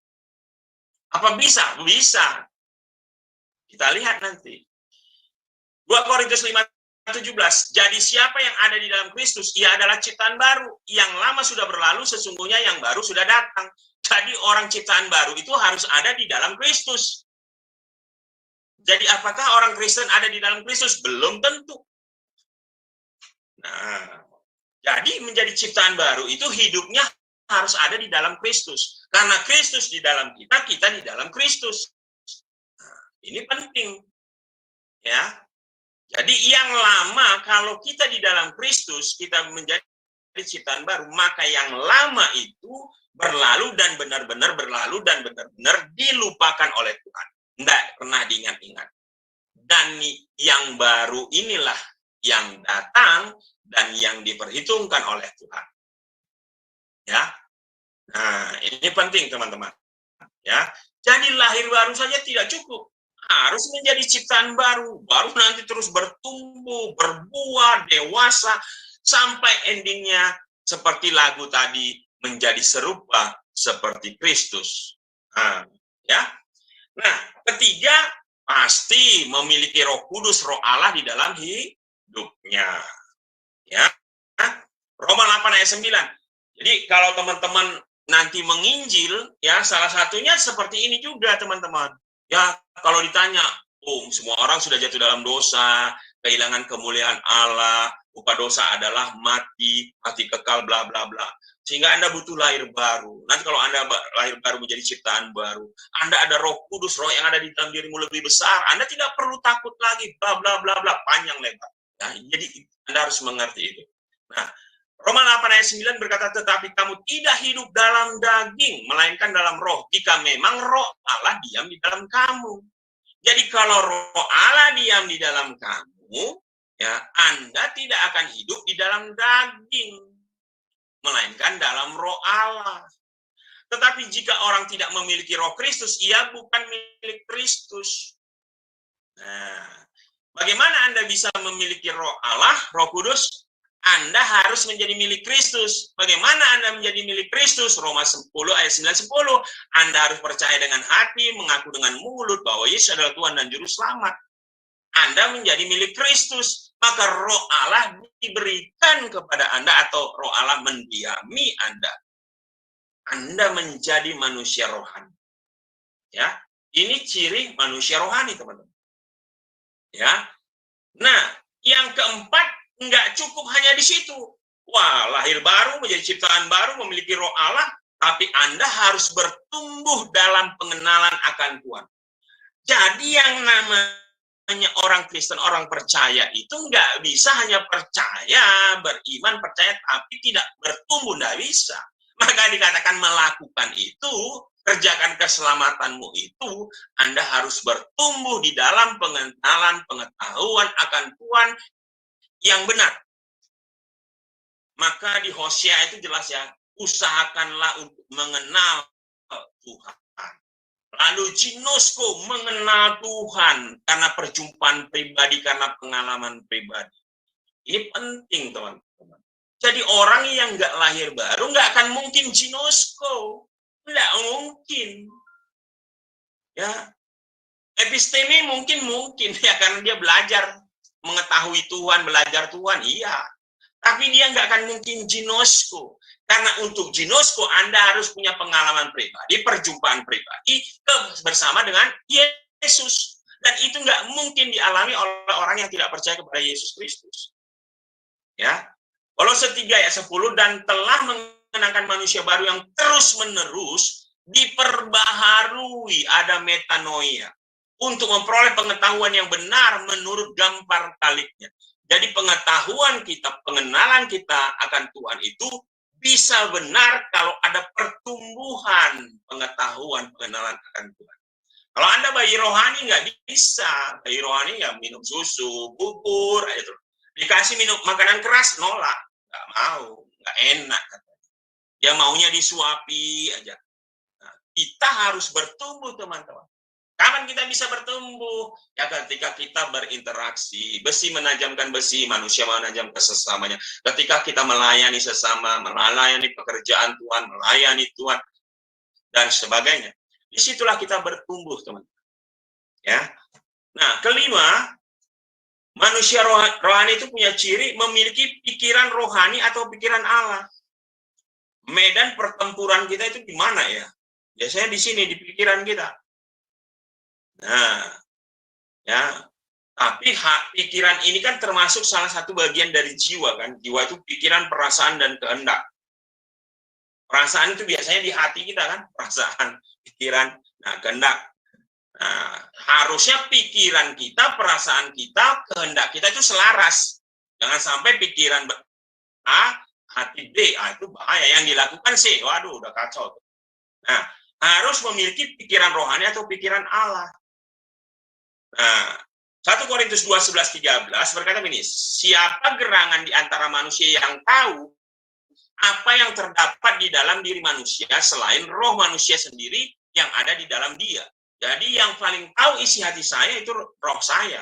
Apa bisa? Bisa. Kita lihat nanti. 2 Korintus 5:17. Jadi siapa yang ada di dalam Kristus, ia adalah ciptaan baru. Yang lama sudah berlalu, sesungguhnya yang baru sudah datang. Jadi orang ciptaan baru itu harus ada di dalam Kristus. Jadi apakah orang Kristen ada di dalam Kristus? Belum tentu. Nah, jadi menjadi ciptaan baru itu hidupnya harus ada di dalam Kristus. Karena Kristus di dalam kita, kita di dalam Kristus. Nah, ini penting. Ya. Jadi yang lama, kalau kita di dalam Kristus, kita menjadi ciptaan baru, maka yang lama itu berlalu dan benar-benar berlalu dan benar-benar dilupakan oleh Tuhan. Tidak pernah diingat-ingat. Dan yang baru inilah yang datang dan yang diperhitungkan oleh Tuhan. Ya. Nah, ini penting, teman-teman. Ya. Jadi lahir baru saja tidak cukup. Harus menjadi ciptaan baru. Baru nanti terus bertumbuh, berbuah, dewasa, sampai endingnya seperti lagu tadi, menjadi serupa seperti Kristus. Nah, ya. Nah, ketiga, pasti memiliki Roh Kudus, Roh Allah di dalam hidupnya. Ya. Roma 8 ayat 9. Jadi kalau teman-teman nanti menginjil, ya salah satunya seperti ini juga, teman-teman. Ya, kalau ditanya, semua orang sudah jatuh dalam dosa, kehilangan kemuliaan Allah, upah dosa adalah mati, mati kekal, bla bla bla. Sehingga Anda butuh lahir baru. Nanti kalau Anda lahir baru menjadi ciptaan baru, Anda ada Roh Kudus, Roh yang ada di dalam dirimu lebih besar. Anda tidak perlu takut lagi, bla bla bla bla, panjang lebar. Nah, jadi Anda harus mengerti itu. Nah, Roma 8 ayat 9 berkata, tetapi kamu tidak hidup dalam daging, melainkan dalam roh. Jika memang Roh Allah diam di dalam kamu. Jadi kalau Roh Allah diam di dalam kamu, ya Anda tidak akan hidup di dalam daging, melainkan dalam Roh Allah. Tetapi jika orang tidak memiliki Roh Kristus, ia bukan milik Kristus. Nah, bagaimana Anda bisa memiliki Roh Allah, Roh Kudus? Anda harus menjadi milik Kristus. Bagaimana Anda menjadi milik Kristus? Roma 10 ayat 9-10. Anda harus percaya dengan hati, mengaku dengan mulut bahwa Yesus adalah Tuhan dan Juru Selamat. Anda menjadi milik Kristus. Maka Roh Allah diberikan kepada Anda atau Roh Allah mendiami Anda. Anda menjadi manusia rohani. Ya, ini ciri manusia rohani, teman-teman. Ya. Nah, yang keempat, nggak cukup hanya di situ. Wah, lahir baru, menjadi ciptaan baru, memiliki Roh Allah, tapi Anda harus bertumbuh dalam pengenalan akan Tuhan. Jadi yang namanya orang Kristen, orang percaya itu nggak bisa hanya percaya, beriman, percaya, tapi tidak bertumbuh, nggak bisa. Maka dikatakan melakukan itu, kerjakan keselamatanmu itu, Anda harus bertumbuh di dalam pengenalan, pengetahuan akan Tuhan yang benar. Maka di Hosea itu jelas ya, usahakanlah untuk mengenal Tuhan. Lalu ginosko, mengenal Tuhan karena perjumpaan pribadi, karena pengalaman pribadi. Ini penting, teman-teman. Jadi orang yang nggak lahir baru nggak akan mungkin ginosko. Nggak mungkin. Ya, episteme mungkin ya karena dia belajar mengetahui Tuhan, belajar Tuhan, iya. Tapi dia nggak akan mungkin ginosko. Karena untuk ginosko Anda harus punya pengalaman pribadi, perjumpaan pribadi bersama dengan Yesus. Dan itu nggak mungkin dialami oleh orang yang tidak percaya kepada Yesus Kristus. Ya, Kolose 3 ayat 10, dan telah mengenakan manusia baru yang terus-menerus diperbaharui, ada metanoia, untuk memperoleh pengetahuan yang benar menurut gambar kaliknya. Jadi pengetahuan kita, pengenalan kita akan Tuhan itu bisa benar kalau ada pertumbuhan pengetahuan, pengenalan akan Tuhan. Kalau Anda bayi rohani nggak bisa, bayi rohani ya minum susu, bubur, aja terus. Dikasih minum makanan keras, nolak, nggak mau, nggak enak. Dia maunya disuapi aja. Nah, kita harus bertumbuh, teman-teman. Kapan kita bisa bertumbuh? Ya ketika kita berinteraksi, besi menajamkan besi, manusia menajam ke sesamanya. Ketika kita melayani sesama, melayani pekerjaan Tuhan, melayani Tuhan, dan sebagainya. Disitulah kita bertumbuh, teman-teman. Ya. Nah, kelima, manusia rohani itu punya ciri memiliki pikiran rohani atau pikiran Allah. Medan pertempuran kita itu di mana ya? Biasanya di sini, di pikiran kita. Nah, ya, tapi pikiran ini kan termasuk salah satu bagian dari jiwa kan. Jiwa itu pikiran, perasaan, dan kehendak. Perasaan itu biasanya di hati kita kan, perasaan, pikiran, nah kehendak. Nah, harusnya pikiran kita, perasaan kita, kehendak kita itu selaras. Jangan sampai pikiran A, hati B, itu bahaya. Yang dilakukan C, waduh udah kacau. Nah, harus memiliki pikiran rohani atau pikiran Allah. Nah, 1 Korintus 2, 11, 13 berkata begini, siapa gerangan di antara manusia yang tahu apa yang terdapat di dalam diri manusia selain roh manusia sendiri yang ada di dalam dia. Jadi yang paling tahu isi hati saya itu roh saya.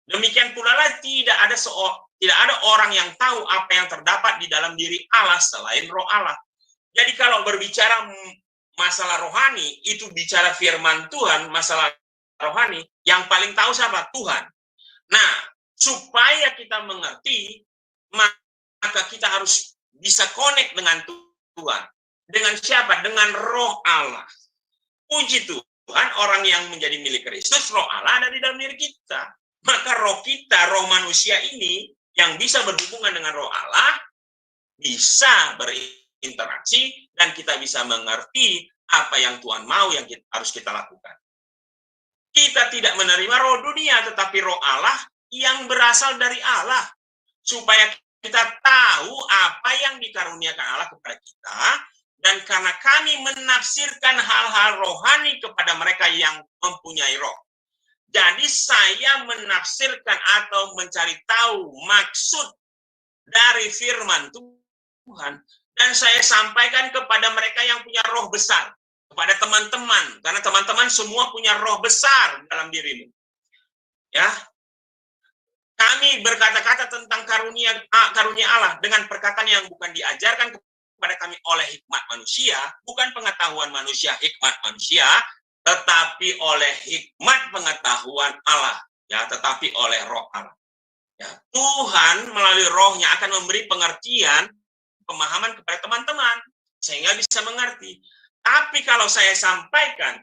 Demikian pula lah tidak ada orang yang tahu apa yang terdapat di dalam diri Allah selain roh Allah. Jadi kalau berbicara masalah rohani, itu bicara firman Tuhan, masalah rohani, yang paling tahu siapa? Tuhan. Nah, supaya kita mengerti, maka kita harus bisa connect dengan Tuhan. Dengan siapa? Dengan roh Allah. Puji Tuhan, orang yang menjadi milik Kristus, roh Allah ada di dalam diri kita. Maka roh kita, roh manusia ini, yang bisa berhubungan dengan roh Allah, bisa berinteraksi, dan kita bisa mengerti apa yang Tuhan mau yang harus kita lakukan. Kita tidak menerima roh dunia, tetapi roh Allah yang berasal dari Allah. Supaya kita tahu apa yang dikaruniakan Allah kepada kita, dan karena kami menafsirkan hal-hal rohani kepada mereka yang mempunyai roh. Jadi saya menafsirkan atau mencari tahu maksud dari firman Tuhan, dan saya sampaikan kepada mereka yang punya roh besar. Kepada teman-teman, karena teman-teman semua punya roh besar dalam dirimu. Ya, kami berkata-kata tentang karunia Allah dengan perkataan yang bukan diajarkan kepada kami oleh hikmat manusia, bukan pengetahuan manusia, hikmat manusia, tetapi oleh hikmat pengetahuan Allah, ya, tetapi oleh roh Allah. Ya, Tuhan melalui rohnya akan memberi pengertian, pemahaman kepada teman-teman sehingga bisa mengerti. Tapi kalau saya sampaikan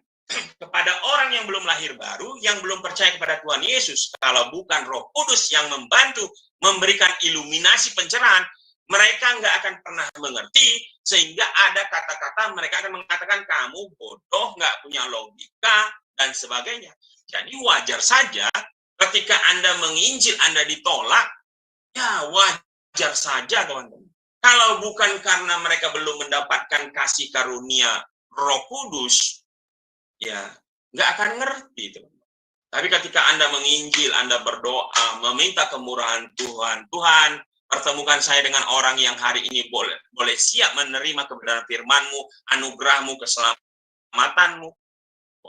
kepada orang yang belum lahir baru, yang belum percaya kepada Tuhan Yesus, kalau bukan Roh Kudus yang membantu memberikan iluminasi pencerahan, mereka nggak akan pernah mengerti, sehingga ada kata-kata mereka akan mengatakan kamu bodoh, nggak punya logika, dan sebagainya. Jadi wajar saja ketika Anda menginjil, Anda ditolak, ya wajar saja teman-teman. Kalau bukan karena mereka belum mendapatkan kasih karunia Roh Kudus, ya nggak akan ngerti, teman-teman. Tapi ketika Anda menginjil, Anda berdoa, meminta kemurahan Tuhan, Tuhan pertemukan saya dengan orang yang hari ini boleh siap menerima kebenaran firman-Mu, anugerah-Mu, keselamatanmu.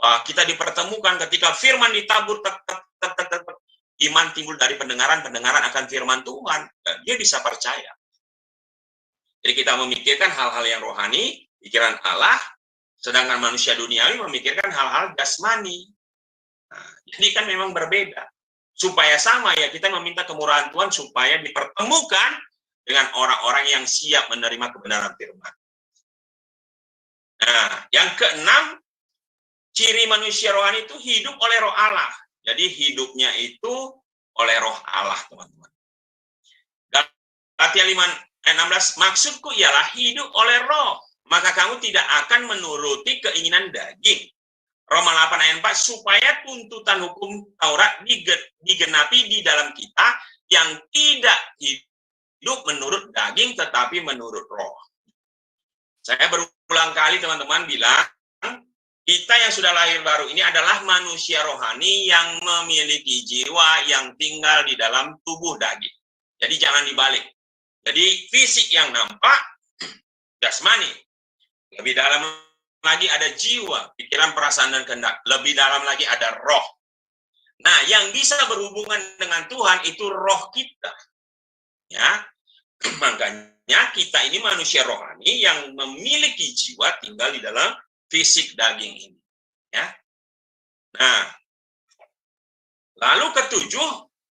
Wah, kita dipertemukan ketika firman ditabur, iman timbul dari pendengaran akan firman Tuhan. Dia bisa percaya. Jadi kita memikirkan hal-hal yang rohani, pikiran Allah, sedangkan manusia duniawi memikirkan hal-hal jasmani. Nah, jadi kan memang berbeda. Supaya sama ya, kita meminta kemurahan Tuhan supaya dipertemukan dengan orang-orang yang siap menerima kebenaran firman. Nah, yang keenam, ciri manusia rohani itu hidup oleh roh Allah. Jadi hidupnya itu oleh roh Allah, teman-teman. Galatia 5:16, maksudku ialah hidup oleh roh, maka kamu tidak akan menuruti keinginan daging. Roma 8:4, supaya tuntutan hukum Taurat digenapi di dalam kita yang tidak hidup menurut daging tetapi menurut roh. Saya berulang kali teman-teman bilang, kita yang sudah lahir baru ini adalah manusia rohani yang memiliki jiwa yang tinggal di dalam tubuh daging. Jadi jangan dibalik. Jadi fisik yang nampak, jasmani. Lebih dalam lagi ada jiwa, pikiran, perasaan, dan kehendak. Lebih dalam lagi ada roh. Nah, yang bisa berhubungan dengan Tuhan itu roh kita. Ya, makanya kita ini manusia rohani yang memiliki jiwa tinggal di dalam fisik daging ini. Ya. Nah, lalu ketujuh,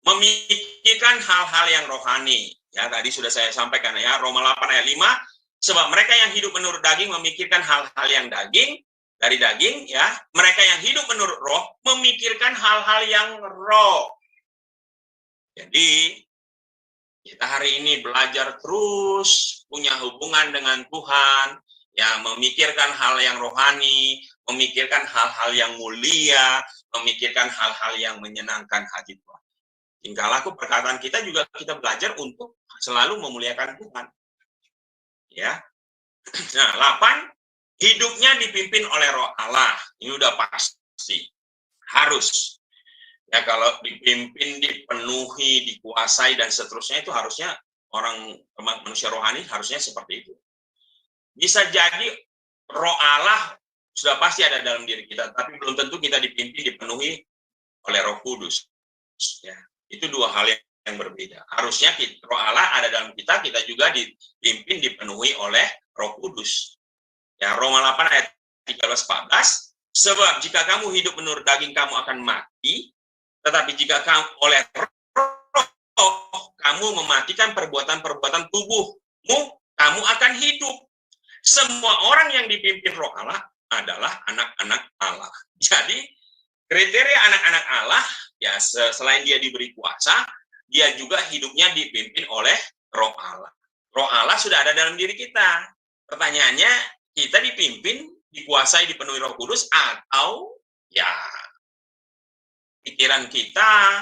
memikirkan hal-hal yang rohani. Ya, tadi sudah saya sampaikan ya, Roma 8:5, sebab mereka yang hidup menurut daging memikirkan hal-hal yang daging, dari daging ya. Mereka yang hidup menurut roh memikirkan hal-hal yang roh. Jadi kita hari ini belajar terus punya hubungan dengan Tuhan, ya, memikirkan hal yang rohani, memikirkan hal-hal yang mulia, memikirkan hal-hal yang menyenangkan hati Tuhan. Tingkah laku perkataan kita juga kita belajar untuk selalu memuliakan Tuhan. Ya. Nah, 8, hidupnya dipimpin oleh roh Allah. Ini udah pasti. Harus. Ya, kalau dipimpin, dipenuhi, dikuasai, dan seterusnya itu harusnya orang manusia rohani harusnya seperti itu. Bisa jadi roh Allah sudah pasti ada dalam diri kita, tapi belum tentu kita dipimpin, dipenuhi oleh Roh Kudus. Ya, itu dua hal yang berbeda. Harusnya roh Allah ada dalam kita, kita juga dipimpin, dipenuhi oleh Roh Kudus. Ya, Roma 8:13-14, sebab jika kamu hidup menurut daging, kamu akan mati, tetapi jika kamu oleh roh, kamu mematikan perbuatan-perbuatan tubuhmu, kamu akan hidup. Semua orang yang dipimpin roh Allah adalah anak-anak Allah. Jadi, kriteria anak-anak Allah, ya selain dia diberi kuasa, dia juga hidupnya dipimpin oleh roh Allah. Roh Allah sudah ada dalam diri kita. Pertanyaannya, kita dipimpin, dikuasai, dipenuhi Roh Kudus, atau ya pikiran kita,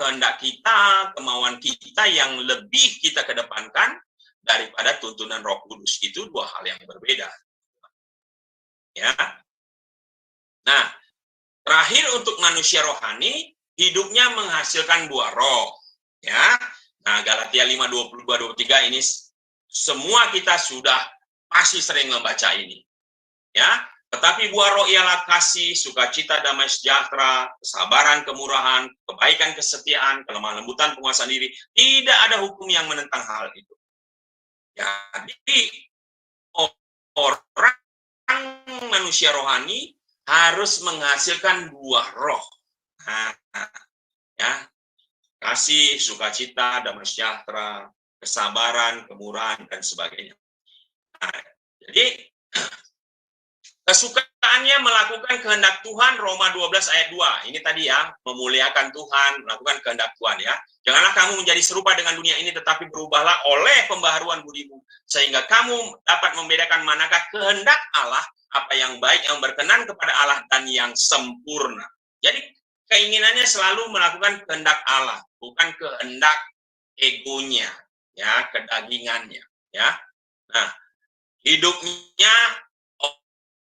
kehendak kita, kemauan kita yang lebih kita kedepankan daripada tuntunan Roh Kudus. Itu dua hal yang berbeda. Ya. Nah, terakhir untuk manusia rohani, hidupnya menghasilkan buah roh. Ya. Nah, Galatia 5:22-23 ini semua kita sudah pasti sering membaca ini. Ya. Tetapi buah roh ialah kasih, sukacita, damai sejahtera, kesabaran, kemurahan, kebaikan, kesetiaan, kelemah lembutan, penguasaan diri. Tidak ada hukum yang menentang hal itu. Jadi orang manusia rohani harus menghasilkan buah roh. Nah, ya, kasih, sukacita, damai sejahtera, kesabaran, kemurahan, dan sebagainya. Nah, jadi kesukaannya melakukan kehendak Tuhan, Roma 12:2. Ini tadi ya, memuliakan Tuhan, melakukan kehendak Tuhan ya. Janganlah kamu menjadi serupa dengan dunia ini, tetapi berubahlah oleh pembaharuan budimu, sehingga kamu dapat membedakan manakah kehendak Allah, apa yang baik, yang berkenan kepada Allah, dan yang sempurna. Jadi keinginannya selalu melakukan kehendak Allah, bukan kehendak egonya, ya, kedagingannya, ya. Nah, hidupnya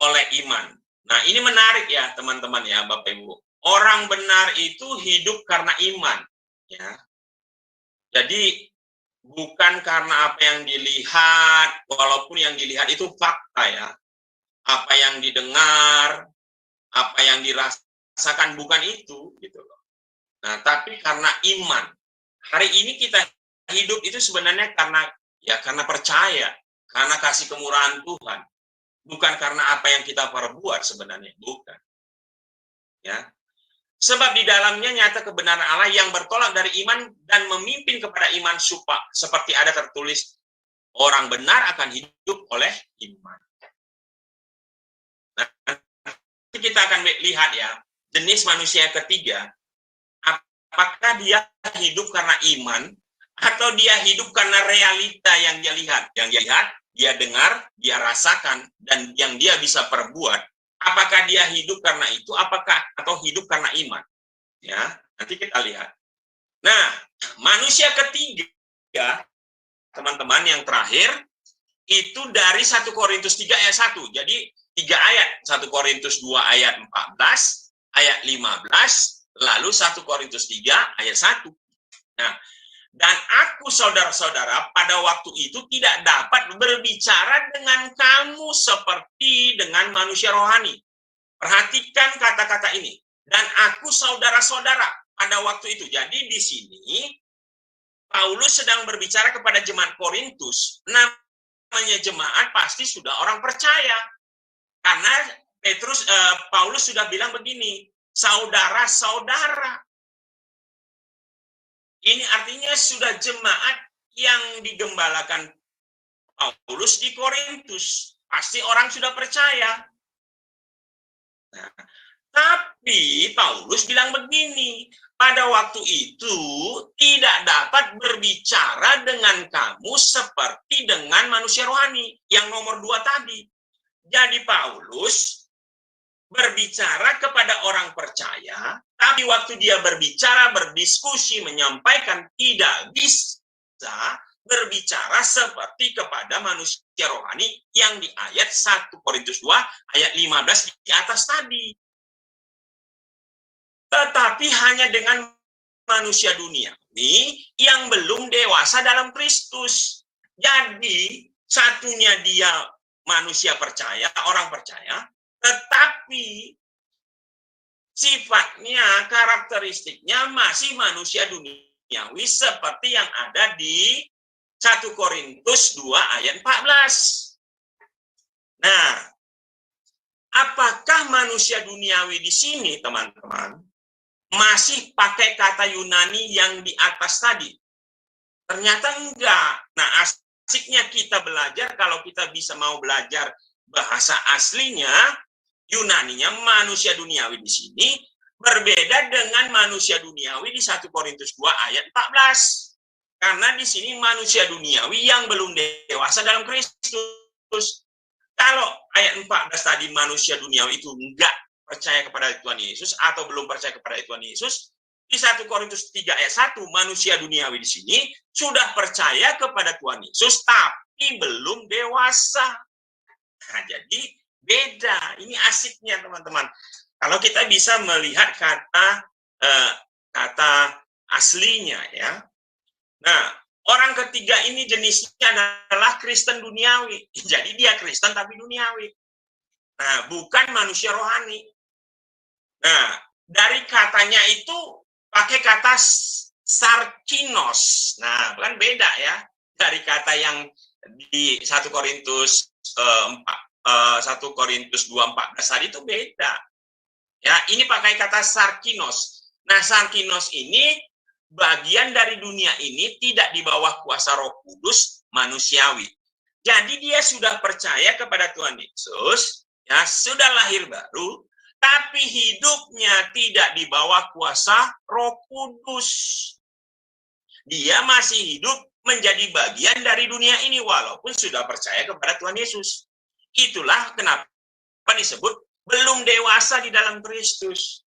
oleh iman. Nah, ini menarik ya, teman-teman ya, Bapak Ibu. Orang benar itu hidup karena iman, ya. Jadi bukan karena apa yang dilihat, walaupun yang dilihat itu fakta ya. Apa yang didengar, apa yang dirasakan, bukan itu gitu loh. Nah, tapi karena iman. Hari ini kita hidup itu sebenarnya karena percaya, karena kasih kemurahan Tuhan. Bukan karena apa yang kita perbuat sebenarnya, bukan. Ya. Sebab di dalamnya nyata kebenaran Allah yang bertolak dari iman dan memimpin kepada iman supa, seperti ada tertulis, orang benar akan hidup oleh iman. Nah, nanti kita akan lihat ya, jenis manusia ketiga, apakah dia hidup karena iman, atau dia hidup karena realita yang dia lihat. Yang dia lihat, dia dengar, dia rasakan, dan yang dia bisa perbuat. Apakah dia hidup karena itu, atau hidup karena iman? Ya, nanti kita lihat. Nah, manusia ketiga, teman-teman, yang terakhir, itu dari 1 Korintus 3 ayat 1. Jadi, 3 ayat. 1 Korintus 2 ayat 14, ayat 15, lalu 1 Korintus 3 ayat 1. Nah, dan aku, saudara-saudara, pada waktu itu tidak dapat berbicara dengan kamu seperti dengan manusia rohani. Perhatikan kata-kata ini. Dan aku, saudara-saudara, pada waktu itu. Jadi di sini, Paulus sedang berbicara kepada jemaat Korintus. Namanya jemaat pasti sudah orang percaya. Karena Paulus sudah bilang begini, saudara-saudara. Ini artinya sudah jemaat yang digembalakan Paulus di Korintus. Pasti orang sudah percaya. Nah, tapi Paulus bilang begini, pada waktu itu tidak dapat berbicara dengan kamu seperti dengan manusia rohani. Yang nomor 2 tadi. Jadi Paulus berbicara kepada orang percaya, tapi waktu dia berbicara, berdiskusi, menyampaikan, tidak bisa berbicara seperti kepada manusia rohani yang di ayat 1 Korintus 2 ayat 15 di atas tadi. Tetapi hanya dengan manusia duniawi yang belum dewasa dalam Kristus. Jadi, satunya dia manusia percaya, orang percaya, tetapi sifatnya, karakteristiknya masih manusia duniawi seperti yang ada di 1 Korintus 2 ayat 14. Nah, apakah manusia duniawi di sini, teman-teman, masih pakai kata Yunani yang di atas tadi? Ternyata enggak. Nah, asiknya kita belajar, kalau kita bisa mau belajar bahasa aslinya, Yunaninya manusia duniawi di sini berbeda dengan manusia duniawi di 1 Korintus 2 ayat 14. Karena di sini manusia duniawi yang belum dewasa dalam Kristus. Kalau ayat 14 tadi manusia duniawi itu enggak percaya kepada Tuhan Yesus atau belum percaya kepada Tuhan Yesus, di 1 Korintus 3 ayat 1 manusia duniawi di sini sudah percaya kepada Tuhan Yesus tapi belum dewasa. Nah, jadi beda. Ini asiknya, teman-teman. Kalau kita bisa melihat kata aslinya, ya. Nah, orang ketiga ini jenisnya adalah Kristen duniawi. Jadi dia Kristen tapi duniawi. Nah, bukan manusia rohani. Nah, dari katanya itu pakai kata sarkinos. Nah, kan beda ya dari kata yang di 1 Korintus 1 Korintus 2:14 tadi itu beda. Ya, ini pakai kata sarkinos. Nah, sarkinos ini bagian dari dunia ini tidak di bawah kuasa Roh Kudus manusiawi. Jadi dia sudah percaya kepada Tuhan Yesus, ya, sudah lahir baru, tapi hidupnya tidak di bawah kuasa Roh Kudus. Dia masih hidup menjadi bagian dari dunia ini walaupun sudah percaya kepada Tuhan Yesus. Itulah kenapa disebut belum dewasa di dalam Kristus.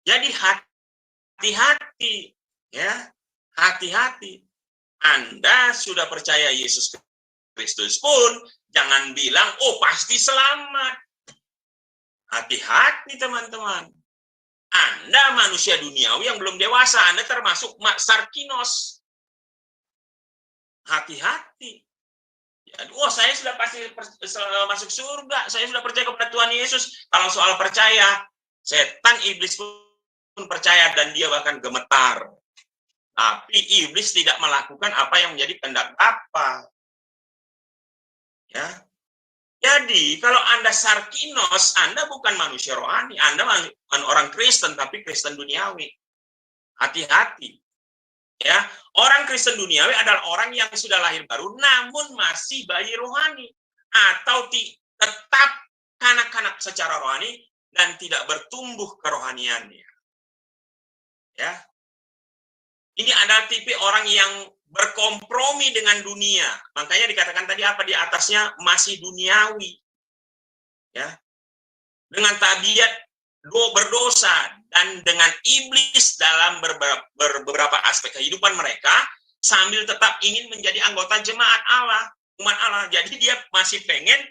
Jadi hati-hati, ya, hati-hati. Anda sudah percaya Yesus Kristus pun jangan bilang, oh pasti selamat. Hati-hati, teman-teman. Anda manusia duniawi yang belum dewasa, Anda termasuk sarkinos. Hati-hati. Ya, saya sudah pasti masuk surga, saya sudah percaya kepada Tuhan Yesus. Kalau soal percaya, setan iblis pun pun percaya dan dia bahkan gemetar. Tapi iblis tidak melakukan apa yang menjadi kehendak Bapa. Ya. Jadi, kalau Anda sarkinos, Anda bukan manusia rohani, Anda bukan orang Kristen, tapi Kristen duniawi. Hati-hati. Ya, orang Kristen duniawi adalah orang yang sudah lahir baru, namun masih bayi rohani, atau tetap kanak-kanak secara rohani dan tidak bertumbuh kerohaniannya. Ya, ini adalah tipe orang yang berkompromi dengan dunia. Makanya dikatakan tadi apa di atasnya masih duniawi. Ya. Dengan tabiat berdosa dan dengan iblis dalam beberapa aspek kehidupan mereka sambil tetap ingin menjadi anggota jemaat Allah, umat Allah. Jadi dia masih pengen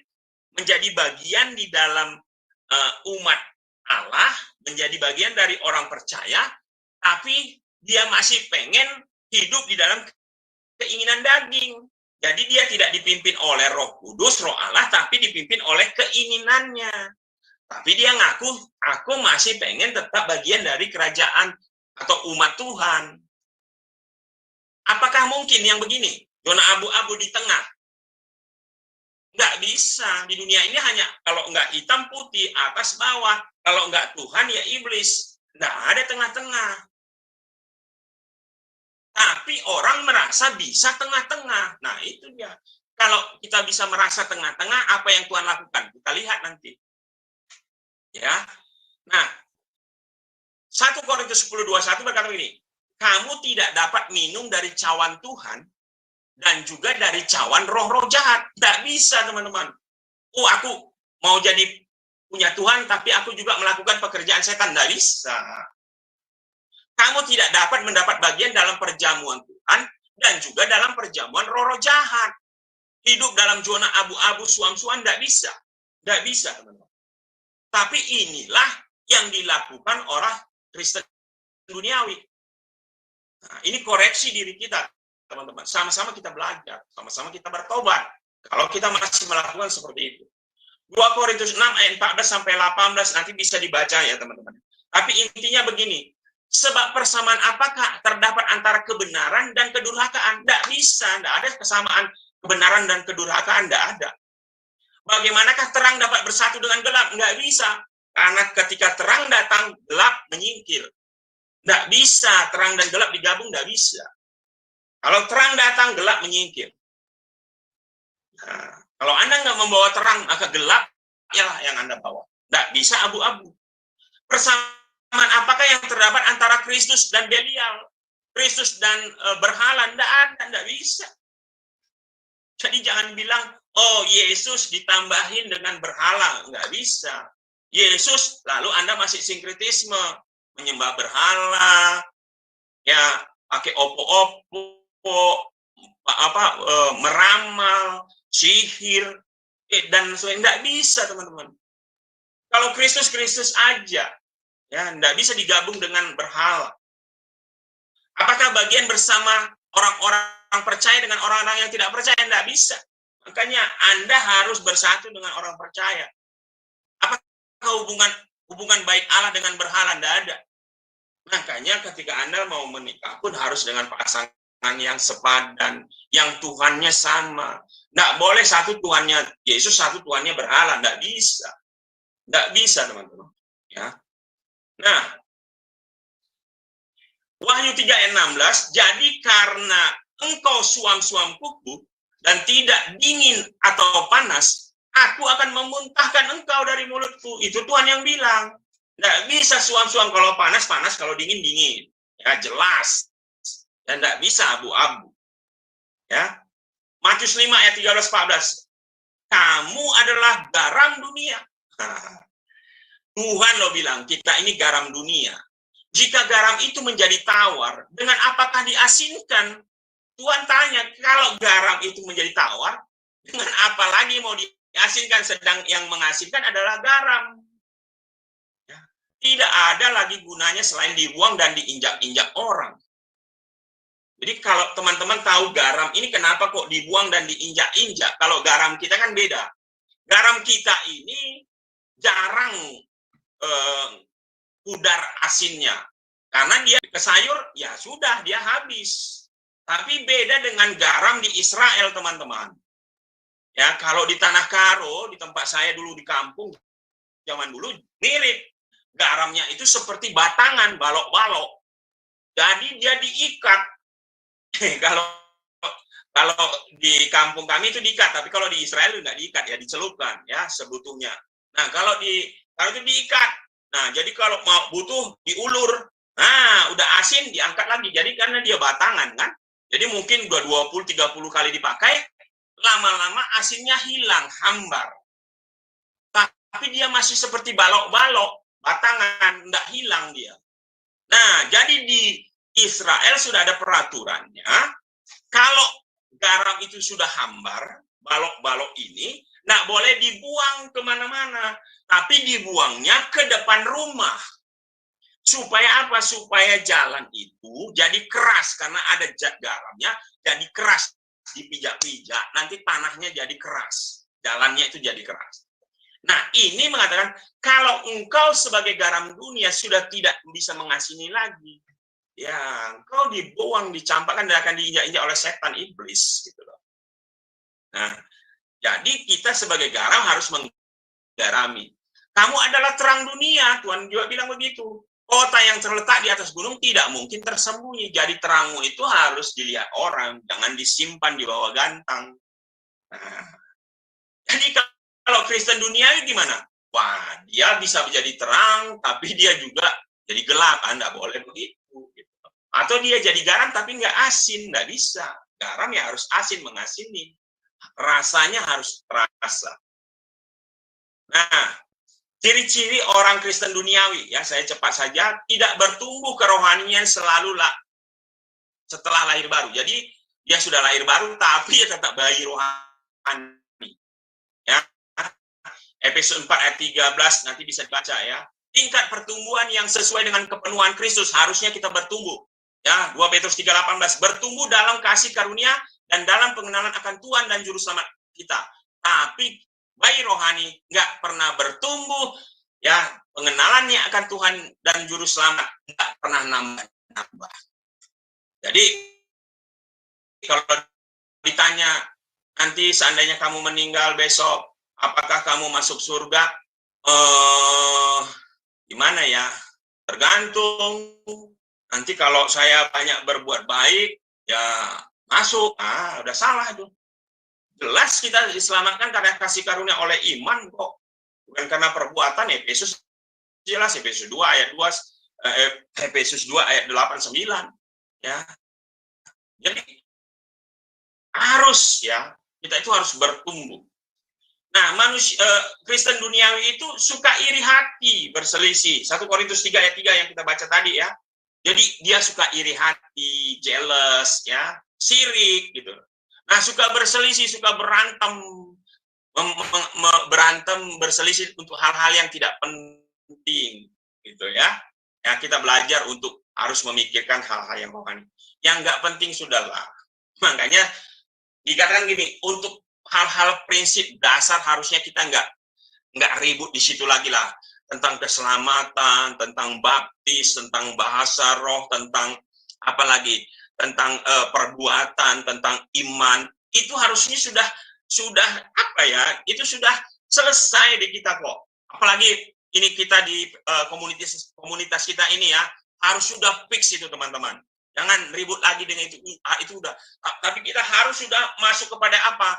menjadi bagian di dalam umat Allah, menjadi bagian dari orang percaya, tapi dia masih pengen hidup di dalam keinginan daging. Jadi dia tidak dipimpin oleh Roh Kudus, Roh Allah, tapi dipimpin oleh keinginannya. Tapi dia ngaku, aku masih pengen tetap bagian dari kerajaan atau umat Tuhan. Apakah mungkin yang begini? Zona abu-abu di tengah? Nggak bisa. Di dunia ini hanya kalau nggak hitam putih, atas bawah. Kalau nggak Tuhan ya iblis. Nggak ada tengah-tengah. Tapi orang merasa bisa tengah-tengah. Nah, itu dia. Kalau kita bisa merasa tengah-tengah, apa yang Tuhan lakukan? Kita lihat nanti. Ya. Nah, 1 Korintus 10:21 berkata begini, kamu tidak dapat minum dari cawan Tuhan dan juga dari cawan roh-roh jahat. Tidak bisa, teman-teman. Oh, aku mau jadi punya Tuhan, tapi aku juga melakukan pekerjaan setan. Tidak bisa. Kamu tidak dapat mendapat bagian dalam perjamuan Tuhan dan juga dalam perjamuan roh-roh jahat. Hidup dalam zona abu-abu, suam-suam, tidak bisa. Tidak bisa, teman-teman. Tapi inilah yang dilakukan orang Kristen duniawi. Nah, ini koreksi diri kita, teman-teman. Sama-sama kita belajar, sama-sama kita bertobat. Kalau kita masih melakukan seperti itu. 2 Korintus 6 ayat 14 sampai 18 nanti bisa dibaca ya, teman-teman. Tapi intinya begini, sebab persamaan apakah terdapat antara kebenaran dan kedurhakaan? Tidak bisa, tidak ada kesamaan kebenaran dan kedurhakaan, tidak ada. Bagaimanakah terang dapat bersatu dengan gelap? Nggak bisa. Karena ketika terang datang, gelap menyingkir. Nggak bisa, terang dan gelap digabung, nggak bisa. Kalau terang datang, gelap menyingkir. Nah, kalau Anda nggak membawa terang, maka gelap ialah yang Anda bawa. Nggak bisa abu-abu. Persamaan apakah yang terdapat antara Kristus dan Belial? Kristus dan berhala? Nggak ada, nggak bisa. Jadi jangan bilang, oh Yesus ditambahin dengan berhala. Nggak bisa. Yesus, lalu Anda masih sinkretisme. Menyembah berhala, ya pakai opo-opo, meramal, sihir, dan sebagainya. Nggak bisa, teman-teman. Kalau Kristus aja, ya nggak bisa digabung dengan berhala. Apakah bagian bersama orang-orang percaya dengan orang-orang yang tidak percaya? Nggak bisa. Makanya Anda harus bersatu dengan orang percaya. Apakah hubungan baik Allah dengan berhala? Nggak ada. Makanya ketika Anda mau menikah pun harus dengan pasangan yang sepadan, yang Tuhannya sama. Nggak boleh satu Tuhannya Yesus, satu Tuhannya berhala. Nggak bisa. Nggak bisa, teman-teman. Ya. Nah, Wahyu 3 ayat 16, jadi karena engkau suam-suam kuku dan tidak dingin atau panas, aku akan memuntahkan engkau dari mulutku. Itu Tuhan yang bilang. Nggak bisa suam-suam, kalau panas, panas, kalau dingin, dingin. Ya, jelas. Dan nggak bisa abu-abu. Ya. Matius 5 ayat 13-14. Kamu adalah garam dunia. Tuhan lo bilang, kita ini garam dunia. Jika garam itu menjadi tawar, dengan apakah diasinkan? Tuhan tanya, kalau garam itu menjadi tawar, dengan apa lagi mau diasinkan? Sedang yang mengasinkan adalah garam. Tidak ada lagi gunanya selain dibuang dan diinjak-injak orang. Jadi kalau teman-teman tahu garam ini kenapa kok dibuang dan diinjak-injak? Kalau garam kita kan beda. Garam kita ini jarang pudar asinnya. Karena dia ke sayur, ya sudah, dia habis. Tapi beda dengan garam di Israel, teman-teman. Ya, kalau di Tanah Karo, di tempat saya dulu di kampung, zaman dulu mirip. Garamnya itu seperti batangan, balok-balok. Jadi dia diikat. Kalau di kampung kami itu diikat, tapi kalau di Israel itu nggak diikat, ya dicelupkan, ya sebutuhnya. Nah, kalau itu diikat. Nah, jadi kalau mau butuh diulur. Nah, udah asin diangkat lagi. Jadi karena dia batangan kan. Jadi mungkin udah 20-30 kali dipakai, lama-lama asinnya hilang, hambar. Tapi dia masih seperti balok-balok, batangan, nggak hilang dia. Nah, jadi di Israel sudah ada peraturannya, kalau garam itu sudah hambar, balok-balok ini, nggak boleh dibuang kemana-mana, tapi dibuangnya ke depan rumah. Supaya apa? Supaya jalan itu jadi keras, karena ada garamnya, jadi keras, dipijak-pijak, nanti tanahnya jadi keras, jalannya itu jadi keras. Nah, ini mengatakan, kalau engkau sebagai garam dunia sudah tidak bisa mengasini lagi, ya, engkau dibuang, dicampakkan, dan akan diinjak-injak oleh setan iblis, gitu loh. Nah, jadi kita sebagai garam harus menggarami. Kamu adalah terang dunia, Tuhan juga bilang begitu. Kota yang terletak di atas gunung tidak mungkin tersembunyi. Jadi terangmu itu harus dilihat orang, jangan disimpan di bawah gantang. Nah, jadi kalau Kristen duniawi gimana? Wah, dia bisa menjadi terang, tapi dia juga jadi gelap. Nggak boleh begitu. Atau dia jadi garam tapi nggak asin, nggak bisa. Garam ya harus asin, mengasini. Rasanya harus terasa. Nah, ciri-ciri orang Kristen duniawi, ya saya cepat saja, tidak bertumbuh kerohanian selalu setelah lahir baru. Jadi dia sudah lahir baru, tapi dia tetap bayi rohani. Ya, Efesus 4 ayat 13 nanti bisa dibaca ya. Tingkat pertumbuhan yang sesuai dengan kepenuhan Kristus harusnya kita bertumbuh. Ya, 2 Petrus 3:18 bertumbuh dalam kasih karunia dan dalam pengenalan akan Tuhan dan juru selamat kita. Tapi bayi rohani nggak pernah bertumbuh, ya pengenalannya akan Tuhan dan juru selamat nggak pernah nambah. Jadi kalau ditanya nanti seandainya kamu meninggal besok, apakah kamu masuk surga? Gimana ya? Tergantung. Nanti kalau saya banyak berbuat baik, ya masuk. Udah salah itu. Jelas kita diselamatkan karena kasih karunia oleh iman kok. Bukan karena perbuatan. Efesus jelas, Efesus 2 ayat 2, Efesus 2 ayat 8-9. Ya. Jadi harus ya, kita itu harus bertumbuh. Nah, manusia Kristen duniawi itu suka iri hati, berselisih. 1 Korintus 3 ayat 3 yang kita baca tadi ya. Jadi dia suka iri hati, jealous ya, sirik gitu. Nah, suka berselisih, suka berantem, berselisih untuk hal-hal yang tidak penting, gitu ya. Ya, kita belajar untuk harus memikirkan hal-hal yang rohani. Yang nggak penting sudahlah. Makanya dikatakan gini, untuk hal-hal prinsip dasar harusnya kita nggak ribut di situ lagi lah. Tentang keselamatan, tentang baptis, tentang bahasa roh, tentang apa lagi? Tentang perbuatan, tentang iman, itu harusnya sudah apa ya? Itu sudah selesai di kita kok. Apalagi ini kita di komunitas kita ini ya, harus sudah fix itu teman-teman. Jangan ribut lagi dengan itu udah. Tapi kita harus sudah masuk kepada apa?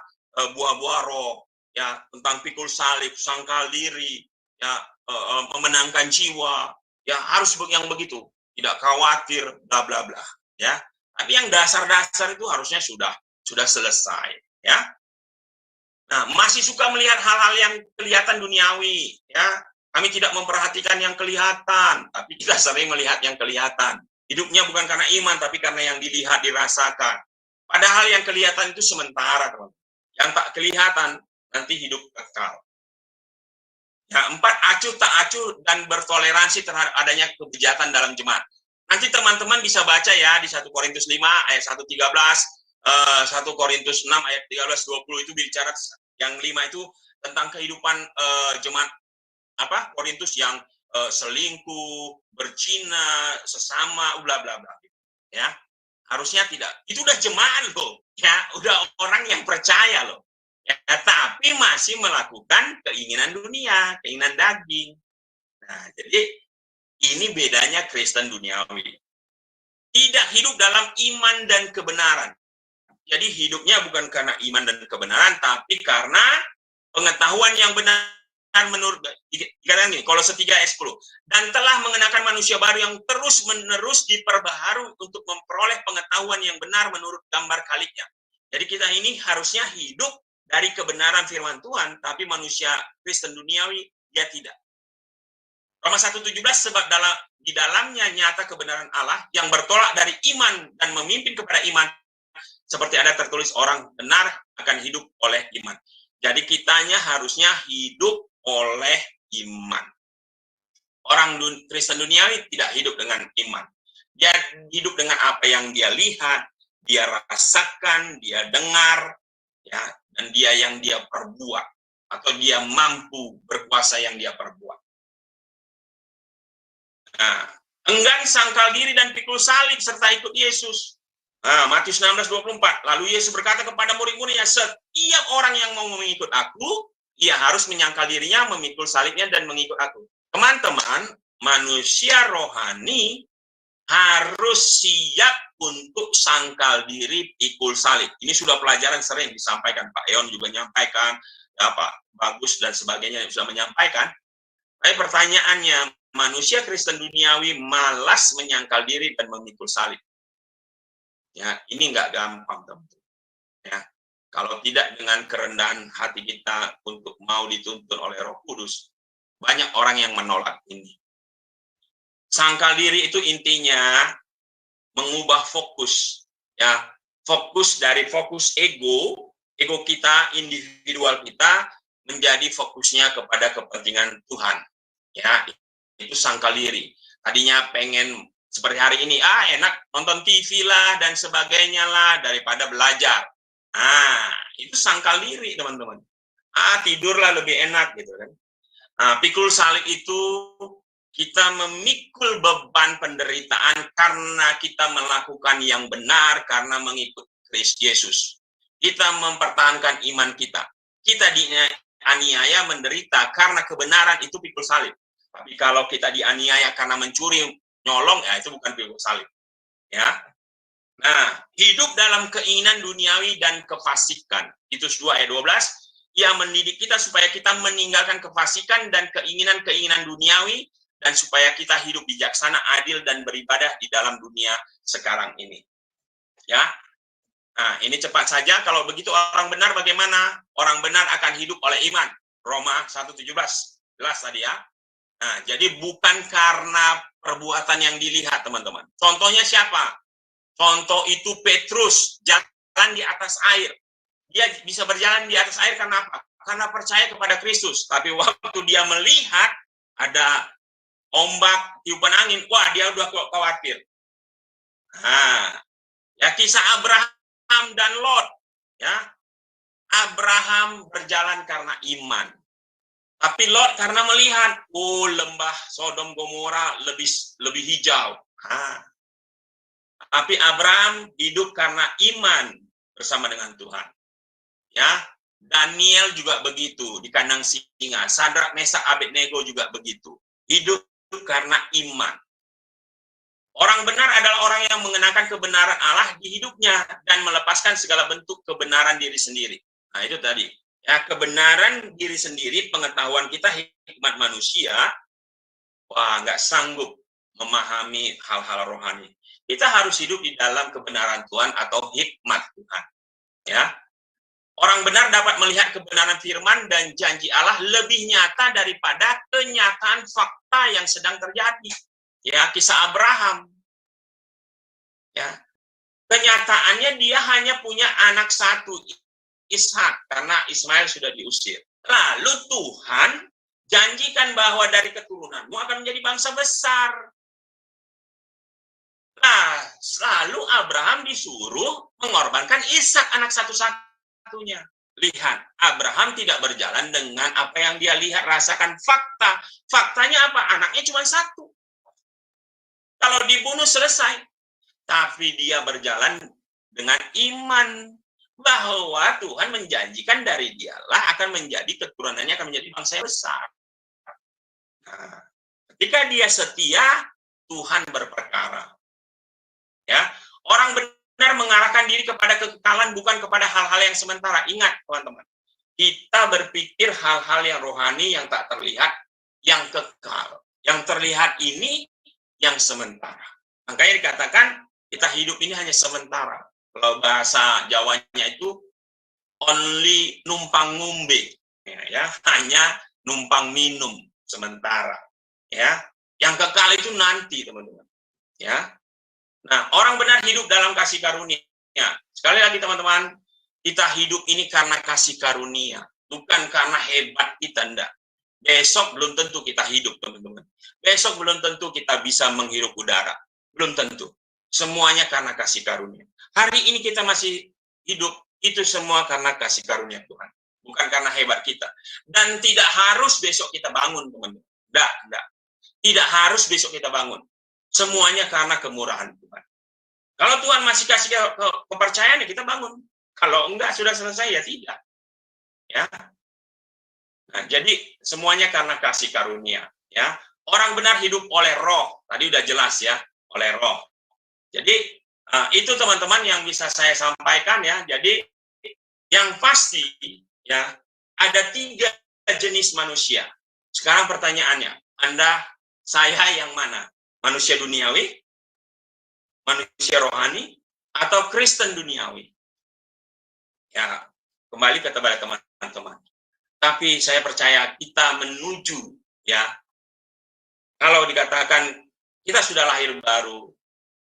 Buah-buah roh, ya tentang pikul salib, sangkal diri, ya memenangkan jiwa, ya harus yang begitu. Tidak khawatir, bla bla bla, ya. Tapi yang dasar-dasar itu harusnya sudah selesai, ya. Nah, masih suka melihat hal-hal yang kelihatan duniawi, ya. Kami tidak memperhatikan yang kelihatan, tapi kita sering melihat yang kelihatan. Hidupnya bukan karena iman, tapi karena yang dilihat, dirasakan. Padahal yang kelihatan itu sementara, teman. Yang tak kelihatan nanti hidup kekal. Ya, 4, acuh tak acuh dan bertoleransi terhadap adanya kebejatan dalam jemaat. Nanti teman-teman bisa baca ya di 1 Korintus 5 ayat 1-13, 1 Korintus 6 ayat 13-20 itu bicara yang 5 itu tentang kehidupan jemaat Korintus yang selingkuh, berzina, sesama, bla bla bla. Ya, harusnya tidak. Itu udah jemaat loh, ya, udah orang yang percaya loh. Ya, tapi masih melakukan keinginan dunia, keinginan daging. Nah, jadi ini bedanya Kristen duniawi. Tidak hidup dalam iman dan kebenaran. Jadi hidupnya bukan karena iman dan kebenaran, tapi karena pengetahuan yang benar menurut dikatakan ini, Kolose 3 ayat 10. Dan telah mengenakan manusia baru yang terus-menerus diperbaharui untuk memperoleh pengetahuan yang benar menurut gambar Khalqnya. Jadi kita ini harusnya hidup dari kebenaran firman Tuhan, tapi manusia Kristen duniawi dia tidak. Roma 1:17, sebab di dalamnya nyata kebenaran Allah yang bertolak dari iman dan memimpin kepada iman, seperti ada tertulis orang benar akan hidup oleh iman. Jadi kitanya harusnya hidup oleh iman. Orang Kristen duniawi tidak hidup dengan iman. Dia hidup dengan apa yang dia lihat, dia rasakan, dia dengar, ya, dan dia yang dia perbuat, atau dia mampu berkuasa yang dia perbuat. Nah, enggan sangkal diri dan pikul salib serta ikut Yesus. Nah, Matius 16:24. Lalu Yesus berkata kepada murid-muridnya, setiap orang yang mau mengikut aku, ia harus menyangkal dirinya, memikul salibnya, dan mengikut aku. Teman-teman, manusia rohani harus siap untuk sangkal diri, pikul salib. Ini sudah pelajaran sering disampaikan. Pak Eon juga menyampaikan, ya, Pak Bagus dan sebagainya sudah menyampaikan. Tapi pertanyaannya, manusia Kristen duniawi malas menyangkal diri dan memikul salib. Ya, ini nggak gampang, teman-teman. Ya, kalau tidak dengan kerendahan hati kita untuk mau dituntun oleh Roh Kudus, banyak orang yang menolak ini. Sangkal diri itu intinya mengubah fokus, ya, fokus dari fokus ego kita, individual kita, menjadi fokusnya kepada kepentingan Tuhan. Ya, itu sangkal diri. Tadinya pengen seperti hari ini, enak nonton TV lah dan sebagainya lah daripada belajar. Itu sangkal diri, teman-teman. Tidurlah lebih enak gitu kan. Pikul salib itu kita memikul beban penderitaan karena kita melakukan yang benar, karena mengikut Kristus Yesus. Kita mempertahankan iman kita. Kita dianiaya menderita karena kebenaran, itu pikul salib. Tapi kalau kita dianiaya karena mencuri, nyolong, ya itu bukan pikul salib. Ya. Nah, hidup dalam keinginan duniawi dan kefasikan. Titus 2 ayat 12, ia mendidik kita supaya kita meninggalkan kefasikan dan keinginan-keinginan duniawi, dan supaya kita hidup bijaksana, adil, dan beribadah di dalam dunia sekarang ini. Ya. Nah, ini cepat saja. Kalau begitu orang benar bagaimana? Orang benar akan hidup oleh iman. Roma 1:17. Jelas tadi ya. Nah, jadi bukan karena perbuatan yang dilihat, teman-teman. Contohnya siapa? Contoh itu Petrus, jalan di atas air. Dia bisa berjalan di atas air karena apa? Karena percaya kepada Kristus. Tapi waktu dia melihat ada ombak, tiupan angin, wah dia udah khawatir. Ya, kisah Abraham dan Lot. Ya, Abraham berjalan karena iman. Tapi Lot karena melihat, lembah Sodom Gomora lebih hijau. Tapi Abraham hidup karena iman bersama dengan Tuhan. Ya, Daniel juga begitu di kandang singa. Sadrak, Mesak, Abednego juga begitu. Hidup karena iman. Orang benar adalah orang yang mengenakan kebenaran Allah di hidupnya dan melepaskan segala bentuk kebenaran diri sendiri. Nah, itu tadi. Ya, kebenaran diri sendiri, pengetahuan kita, hikmat manusia, nggak sanggup memahami hal-hal rohani. Kita harus hidup di dalam kebenaran Tuhan atau hikmat Tuhan. Ya, orang benar dapat melihat kebenaran firman dan janji Allah lebih nyata daripada kenyataan fakta yang sedang terjadi. Ya, kisah Abraham. Ya, kenyataannya dia hanya punya anak satu, Ishak, karena Ismail sudah diusir. Lalu Tuhan janjikan bahwa dari keturunanmu akan menjadi bangsa besar. Nah, lalu Abraham disuruh mengorbankan Ishak, anak satu-satunya. Lihat, Abraham tidak berjalan dengan apa yang dia lihat, rasakan. Faktanya apa? Anaknya cuma satu. Kalau dibunuh selesai. Tapi dia berjalan dengan iman bahwa Tuhan menjanjikan dari dialah akan menjadi keturunannya akan menjadi bangsa yang besar. Nah, ketika dia setia, Tuhan berperkara. Ya, orang benar mengarahkan diri kepada kekekalan bukan kepada hal-hal yang sementara. Ingat, teman-teman. Kita berpikir hal-hal yang rohani yang tak terlihat, yang kekal. Yang terlihat ini yang sementara. Makanya dikatakan kita hidup ini hanya sementara. Kalau bahasa Jawanya itu only numpang ngumbe, ya, hanya numpang minum sementara, ya. Yang kekal itu nanti, teman-teman, ya. Nah, orang benar hidup dalam kasih karunia. Sekali lagi, teman-teman, kita hidup ini karena kasih karunia, bukan karena hebat kita, enggak. Besok belum tentu kita hidup, teman-teman. Besok belum tentu kita bisa menghirup udara, belum tentu. Semuanya karena kasih karunia. Hari ini kita masih hidup, itu semua karena kasih karunia Tuhan. Bukan karena hebat kita. Dan tidak harus besok kita bangun, teman-teman. Enggak. Tidak harus besok kita bangun. Semuanya karena kemurahan Tuhan. Kalau Tuhan masih kasih kepercayaan, ya kita bangun. Kalau enggak, sudah selesai, ya tidak. Ya. Nah, jadi semuanya karena kasih karunia. Ya. Orang benar hidup oleh roh. Tadi udah jelas ya, oleh roh. Jadi itu teman-teman yang bisa saya sampaikan ya. Jadi yang pasti ya ada 3 jenis manusia. Sekarang pertanyaannya, saya yang mana? Manusia duniawi, manusia rohani, atau Kristen duniawi? Ya, kembali kepada teman-teman. Tapi saya percaya kita menuju ya. Kalau dikatakan kita sudah lahir baru,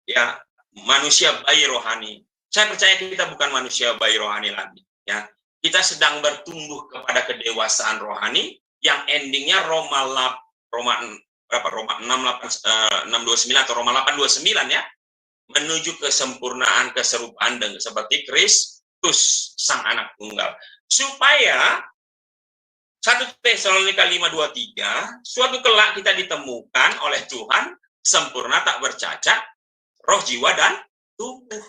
ya, manusia bayi rohani. Saya percaya kita bukan manusia bayi rohani lagi, ya. Kita sedang bertumbuh kepada kedewasaan rohani yang endingnya Roma 6:29 atau Roma 8:29 ya, menuju kesempurnaan keserupaan dengan seperti Kristus sang anak tunggal. Supaya 1 Tesalonika 5:23, suatu kelak kita ditemukan oleh Tuhan sempurna tak bercacat, roh, jiwa, dan tubuh.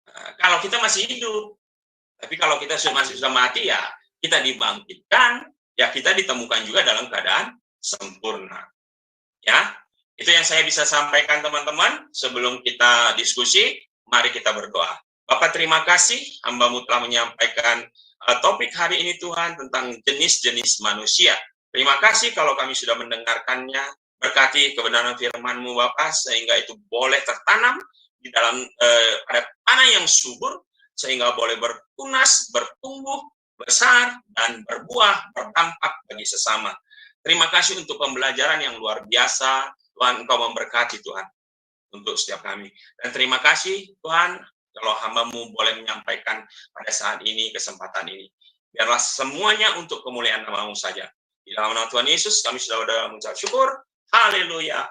Nah, kalau kita masih hidup. Tapi kalau kita masih sudah mati, ya kita dibangkitkan, ya kita ditemukan juga dalam keadaan sempurna. Ya, itu yang saya bisa sampaikan teman-teman. Sebelum kita diskusi, mari kita berdoa. Bapak, terima kasih, hamba-Mu telah menyampaikan topik hari ini Tuhan tentang jenis-jenis manusia. Terima kasih kalau kami sudah mendengarkannya. Berkati kebenaran firman-Mu Bapak, sehingga itu boleh tertanam di dalam pada tanah yang subur, sehingga boleh bertunas, bertumbuh, besar, dan berbuah, berdampak bagi sesama. Terima kasih untuk pembelajaran yang luar biasa. Tuhan, Engkau memberkati Tuhan untuk setiap kami. Dan terima kasih Tuhan, kalau hamba-Mu boleh menyampaikan pada saat ini, kesempatan ini. Biarlah semuanya untuk kemuliaan nama-Mu saja. Di dalam nama Tuhan Yesus, kami sudah mengucap syukur. Haleluya.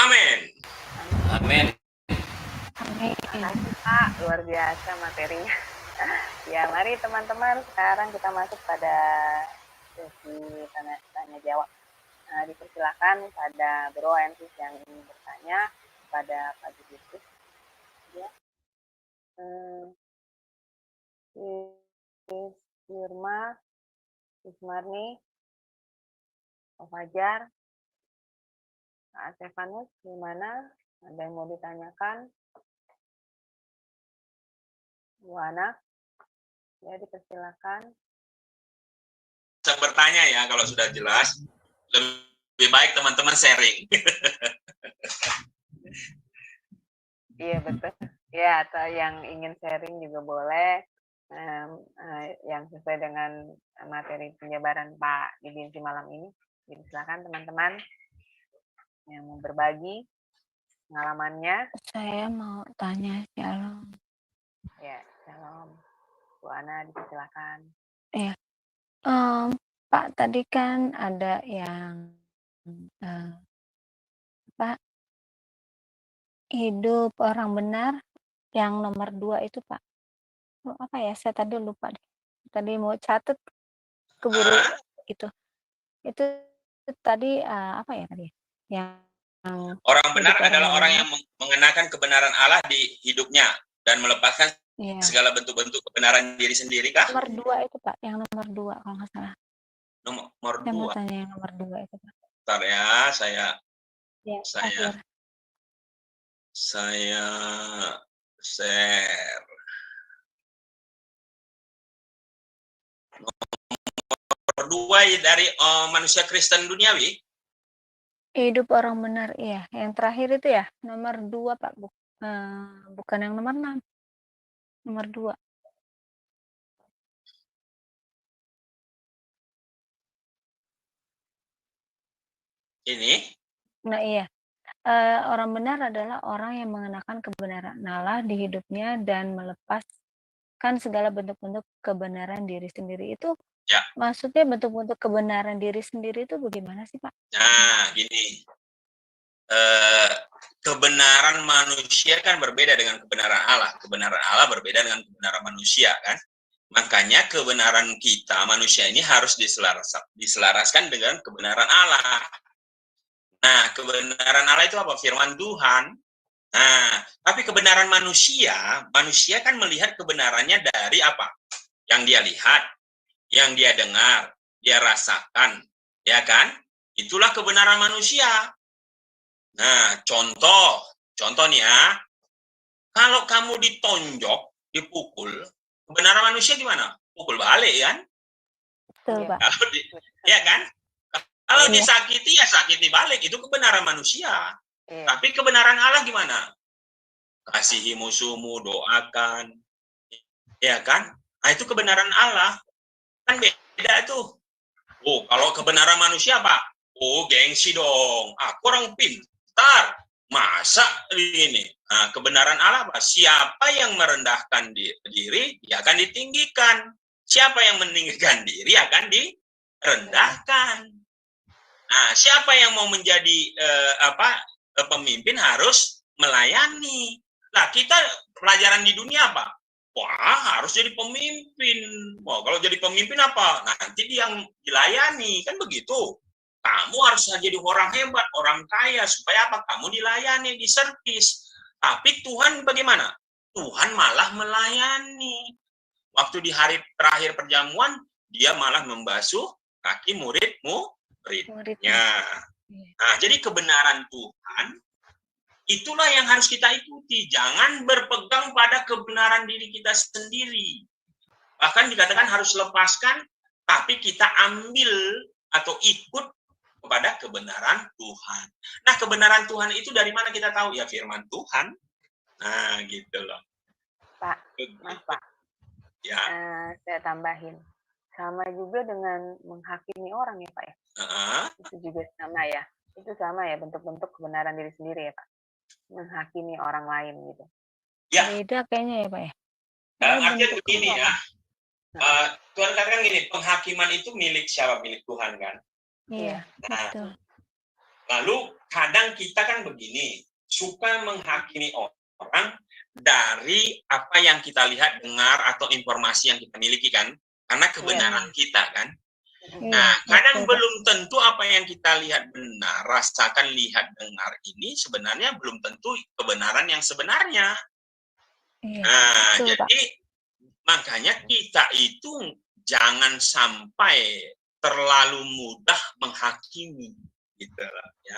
Amin. Amin. Terima kasih Pak, luar biasa materinya. Ya, mari teman-teman, sekarang kita masuk pada sesi tanya jawab. Nah, dipersilakan pada Bro Ensis yang ingin bertanya kepada Pak Judis. Ya. Irma, Ismarni, Pak Fajar, Pak Stefanus, gimana? Ada yang mau ditanyakan? Bu Ana, ya dipersilakan. Bisa bertanya ya, kalau sudah jelas. Lebih baik teman-teman sharing. Iya betul. Ya, atau yang ingin sharing juga boleh. Yang sesuai dengan materi penjabaran Pak Didinsi malam ini. Jadi silakan teman-teman yang mau berbagi pengalamannya. Saya mau tanya, Shalom. Ya, Shalom. Bu Ana, dipersilakan. Ya, Pak, tadi kan ada yang Pak, hidup orang benar yang nomor 2 itu Pak. Apa ya, saya tadi lupa deh. tadi mau catat keburu Ah, itu. Itu tadi, apa ya tadi ya, yang orang benar hidup orang adalah orang benar yang mengenakan kebenaran Allah di hidupnya dan melepaskan iya, segala bentuk-bentuk kebenaran diri sendiri kah? nomor 2 itu, Pak, yang nomor 2 kalau nggak salah. Nomor Saya mau 2. tanya yang nomor 2 itu, Pak. Bentar ya, saya Yang saya terakhir. saya share. Nomor 2 dari manusia Kristen duniawi. Hidup orang benar, iya. Yang terakhir itu ya, nomor 2 Pak, bukan yang nomor 6, nomor 2. Ini Nah iya, orang benar adalah orang yang mengenakan kebenaran Allah di hidupnya dan melepaskan segala bentuk-bentuk kebenaran diri sendiri. Itu ya. maksudnya bentuk-bentuk kebenaran diri sendiri itu bagaimana sih, Pak? Nah, gini. Kebenaran manusia kan berbeda dengan kebenaran Allah. Kebenaran Allah berbeda dengan kebenaran manusia kan. Makanya kebenaran kita manusia ini harus diselaraskan dengan kebenaran Allah. Nah, kebenaran Allah itu apa? Firman Tuhan. Nah, tapi kebenaran manusia kan melihat kebenarannya dari apa? Yang dia lihat, yang dia dengar, dia rasakan, ya kan? Itulah kebenaran manusia. Nah, contoh nih ya, kalau kamu ditonjok, dipukul, kebenaran manusia gimana? Pukul balik kan? Betul, Iya. Pak. Ya kan? Kalau Iya. disakiti ya sakiti balik, itu kebenaran manusia. Iya. Tapi kebenaran Allah gimana? Kasihi musuhmu, doakan, ya kan? Nah itu kebenaran Allah, kan beda tuh. Oh, kalau kebenaran manusia Pak, oh gengsi dong, aku orang pintar, masa ini? Nah, kebenaran Allah apa? Siapa yang merendahkan diri, dia akan ditinggikan. Siapa yang meninggikan diri akan direndahkan. Nah, siapa yang mau menjadi pemimpin harus melayani. Nah, kita pelajaran di dunia apa? Wah, harus jadi pemimpin. Wah, kalau jadi pemimpin apa? Nanti dia yang dilayani, kan begitu. Kamu harus jadi orang hebat, orang kaya, supaya apa? Kamu dilayani, diservis. Tapi Tuhan bagaimana? Tuhan malah melayani. Waktu di hari terakhir perjamuan, dia malah membasuh kaki muridnya. Nah, jadi kebenaran Tuhan itulah yang harus kita ikuti. Jangan berpegang pada kebenaran diri kita sendiri. Bahkan dikatakan harus lepaskan, tapi kita ambil atau ikut kepada kebenaran Tuhan. Nah, kebenaran Tuhan itu dari mana kita tahu? Ya firman Tuhan. Nah, gitu loh. Pak, maaf Pak. Ya. Saya tambahin. Sama juga dengan menghakimi orang ya Pak ya. Itu juga sama ya. Itu sama ya bentuk-bentuk kebenaran diri sendiri ya Pak. Menghakimi orang lain gitu. Ya. Beda kayaknya ya Pak ya. Artinya begini ya. Tuhan katakan gini, penghakiman itu milik siapa? Milik Tuhan kan? Iya, nah, betul. Lalu kadang kita kan begini, suka menghakimi orang dari apa yang kita lihat, dengar, atau informasi yang kita miliki kan? Karena kebenaran kita kan? Nah, kadang belum tentu apa yang kita lihat benar, rasakan, lihat, dengar ini sebenarnya belum tentu kebenaran yang sebenarnya. Nah, jadi makanya kita itu jangan sampai terlalu mudah menghakimi, gitu loh ya.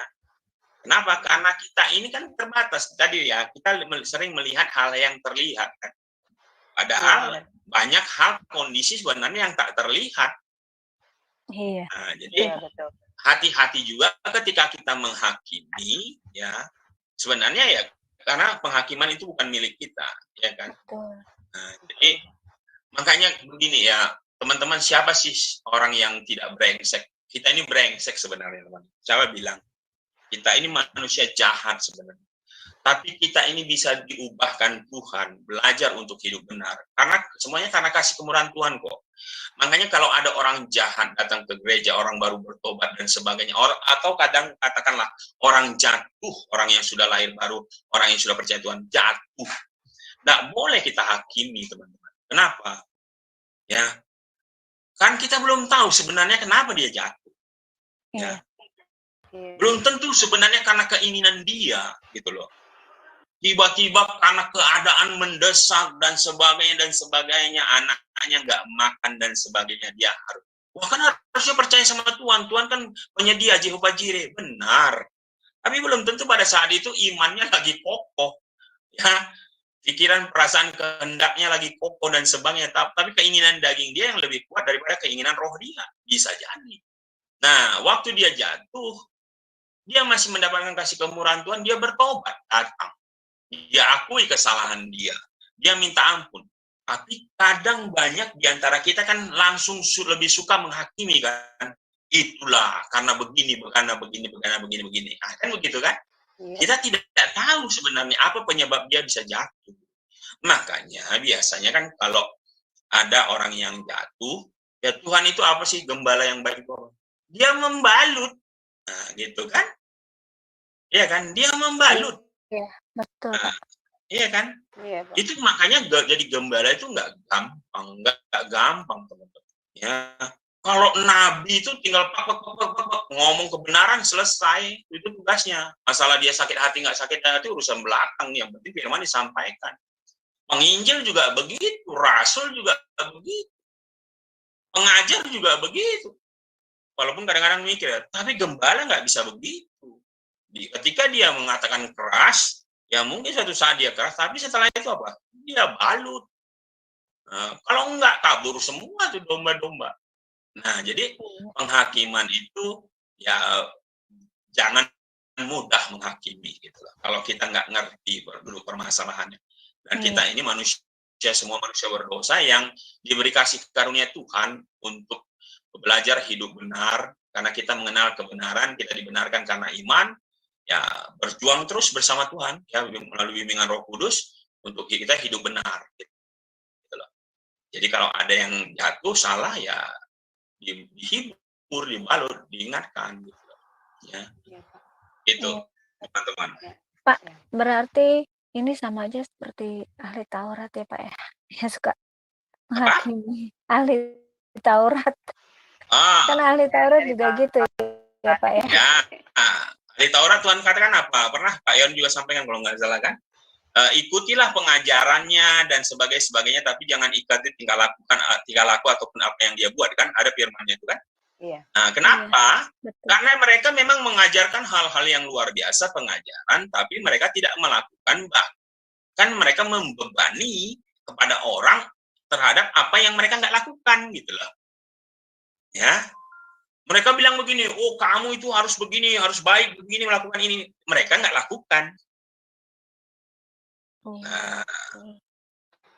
Kenapa? Karena kita ini kan terbatas tadi ya, kita sering melihat hal yang terlihat kan. Padahal banyak hal kondisi sebenarnya yang tak terlihat. Iya. Nah, jadi hati-hati juga ketika kita menghakimi ya. Sebenarnya ya karena penghakiman itu bukan milik kita, ya kan? Nah, jadi makanya begini ya, teman-teman, siapa sih orang yang tidak brengsek? Kita ini brengsek sebenarnya, teman. Siapa bilang? Kita ini manusia jahat sebenarnya. Tapi kita ini bisa diubahkan Tuhan, belajar untuk hidup benar. Karena semuanya karena kasih kemurahan Tuhan kok. Makanya kalau ada orang jahat datang ke gereja, orang baru bertobat dan sebagainya, atau kadang katakanlah orang jatuh, orang yang sudah lahir baru, orang yang sudah percaya Tuhan jatuh. Nggak boleh kita hakimi, teman-teman. Kenapa? Ya, Kan kita belum tahu sebenarnya kenapa dia jatuh. Ya. Belum tentu sebenarnya karena keinginan dia, gitu loh. Tiba-tiba karena keadaan mendesak dan sebagainya, anaknya nggak makan dan sebagainya, dia harus. Wah, kan harusnya percaya sama Tuhan. Tuhan kan penyedia, Jehovah Jireh, benar. Tapi belum tentu pada saat itu imannya lagi kokoh, ya. Pikiran, perasaan, kehendaknya lagi kokoh dan sebagainya. Tapi keinginan daging dia yang lebih kuat daripada keinginan roh dia, bisa jadi. Nah, waktu dia jatuh, dia masih mendapatkan kasih kemurahan Tuhan, dia bertobat, datang. Dia akui kesalahan dia. Dia minta ampun. Tapi kadang banyak di antara kita kan langsung lebih suka menghakimi kan. Itulah karena begini. Nah, kan begitu kan? Kita tidak tahu sebenarnya apa penyebab dia bisa jatuh. Makanya biasanya kan kalau ada orang yang jatuh, ya Tuhan itu apa sih gembala yang baik? Dia membalut. Nah, gitu kan? Iya kan? Dia membalut. Iya, betul, Pak. Iya kan? Iya, Pak. Itu makanya jadi gembala itu nggak gampang, teman-teman. Ya, kalau nabi itu tinggal ngomong kebenaran selesai, itu tugasnya. Masalah dia sakit hati nggak sakit hati urusan belakang, yang penting firman disampaikan. Penginjil juga begitu, rasul juga begitu, pengajar juga begitu. Walaupun kadang-kadang mikir, tapi gembala nggak bisa begitu. Ketika dia mengatakan keras, ya mungkin suatu saat dia keras, tapi setelah itu apa? Dia balut. Nah, kalau enggak, kabur semua tuh domba-domba. Nah, jadi penghakiman itu ya jangan mudah menghakimi gitu loh. Kalau kita nggak ngerti dulu permasalahannya. Dan kita ini manusia, semua manusia berdosa yang diberi kasih karunia Tuhan untuk belajar hidup benar, karena kita mengenal kebenaran, kita dibenarkan karena iman. Ya, berjuang terus bersama Tuhan ya melalui bimbingan Roh Kudus untuk kita hidup benar gitu loh. Jadi kalau ada yang jatuh salah ya dihibur, dibalut, diingatkan gitu loh. Ya. Itu teman-teman. Pak, berarti ini sama aja seperti ahli Taurat ya, Pak ya. Yang suka menghakimi. Ahli Taurat. Kan ahli Taurat juga gitu ya, Pak ya. Ya. Di Taurat Tuhan katakan apa? Pernah Pak Yon juga sampaikan kalau nggak salah kan? Ikutilah pengajarannya dan sebagainya, tapi jangan ikuti tingkah laku ataupun apa yang dia buat kan? Ada firman-Nya itu kan? Iya. Nah, kenapa? Iya, Karena mereka memang mengajarkan hal-hal yang luar biasa pengajaran, tapi mereka tidak melakukan, bahkan mereka membebani kepada orang terhadap apa yang mereka nggak lakukan gitu loh. Ya. Mereka bilang begini, oh kamu itu harus begini, harus baik, begini, melakukan ini. Mereka nggak lakukan. Nah,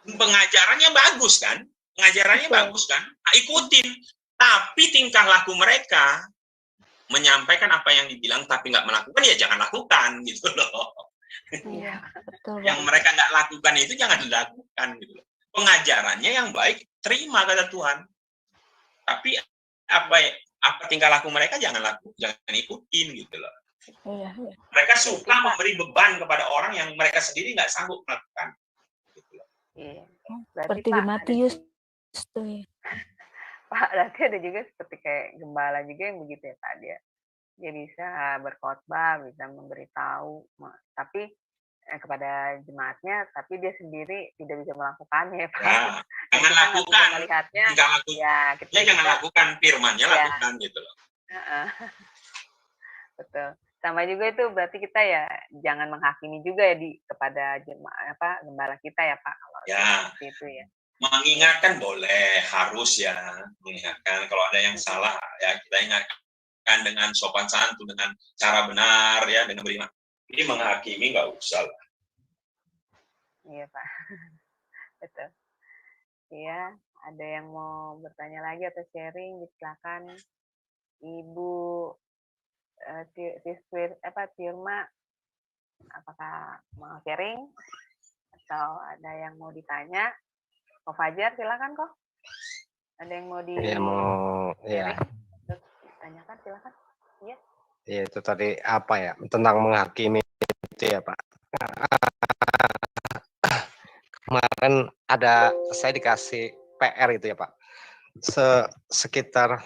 pengajarannya bagus kan? Pengajarannya bagus kan? Nah, ikutin. Tapi tingkah laku mereka menyampaikan apa yang dibilang tapi nggak melakukan, ya jangan lakukan gitu loh. Iya, betul. Yang mereka nggak lakukan itu jangan dilakukan gitu loh. Pengajarannya yang baik, terima kata Tuhan. Tapi apa tingkah laku mereka jangan ikutin gitu loh. Iya. Mereka suka memberi beban kepada orang yang mereka sendiri nggak sanggup melakukan. Gitu loh. Iya. Seperti di Matius tuh ya. Pak, berarti ada juga seperti kayak gembala juga yang begitu ya Pak, dia bisa berkhotbah, bisa memberitahu, tapi kepada jemaatnya, tapi dia sendiri tidak bisa melakukannya, Pak. Ya, jangan lakukan. Melihatnya, kita jangan lakukan firman-Nya, lakukan gitu loh. Betul. Sama juga itu berarti kita ya jangan menghakimi juga ya kepada gembala kita ya Pak, kalau seperti itu ya. Mengingatkan boleh, harus ya mengingatkan. Kalau ada yang salah ya kita ingatkan dengan sopan santun, dengan cara benar ya, dengan beriman. Ini menghakimi nggak usah lah. Iya Pak, betul. Iya, ada yang mau bertanya lagi atau sharing, silakan Ibu Tirma, apakah mau sharing atau ada yang mau ditanya? Ko Fajar, silakan kok. Ada yang mau tanyakan, silakan. Iya. Iya, itu tadi apa ya, tentang menghakimi itu ya Pak. Kemarin saya dikasih PR itu ya Pak. sekitar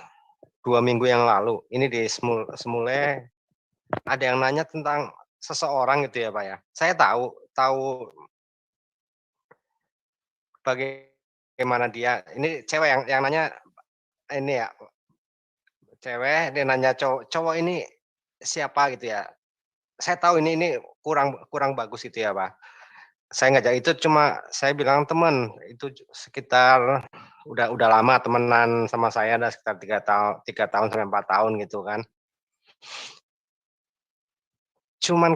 2 minggu yang lalu, ini di semula ada yang nanya tentang seseorang gitu ya Pak ya. Saya tahu bagaimana dia. Ini cewek yang nanya ini ya, cewek dia nanya cowok ini siapa gitu ya. Saya tahu ini kurang bagus gitu ya Pak. Saya ngajak itu cuma saya bilang teman, itu sekitar udah lama temenan sama saya, ada sekitar 3 tahun sampai 4 tahun gitu kan. Cuman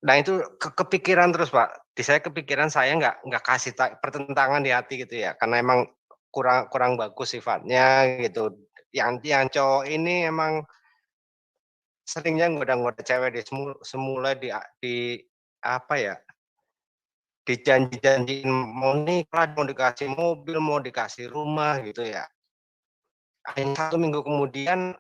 nah itu kepikiran terus Pak. Di saya kepikiran saya nggak kasih pertentangan di hati gitu ya, karena emang kurang bagus sifatnya gitu. Yang cowok ini emang seringnya ngoda-ngoda cewek di semula di apa ya, dijanjiin mau nikah, mau dikasih mobil, mau dikasih rumah gitu ya. Hanya 1 minggu kemudian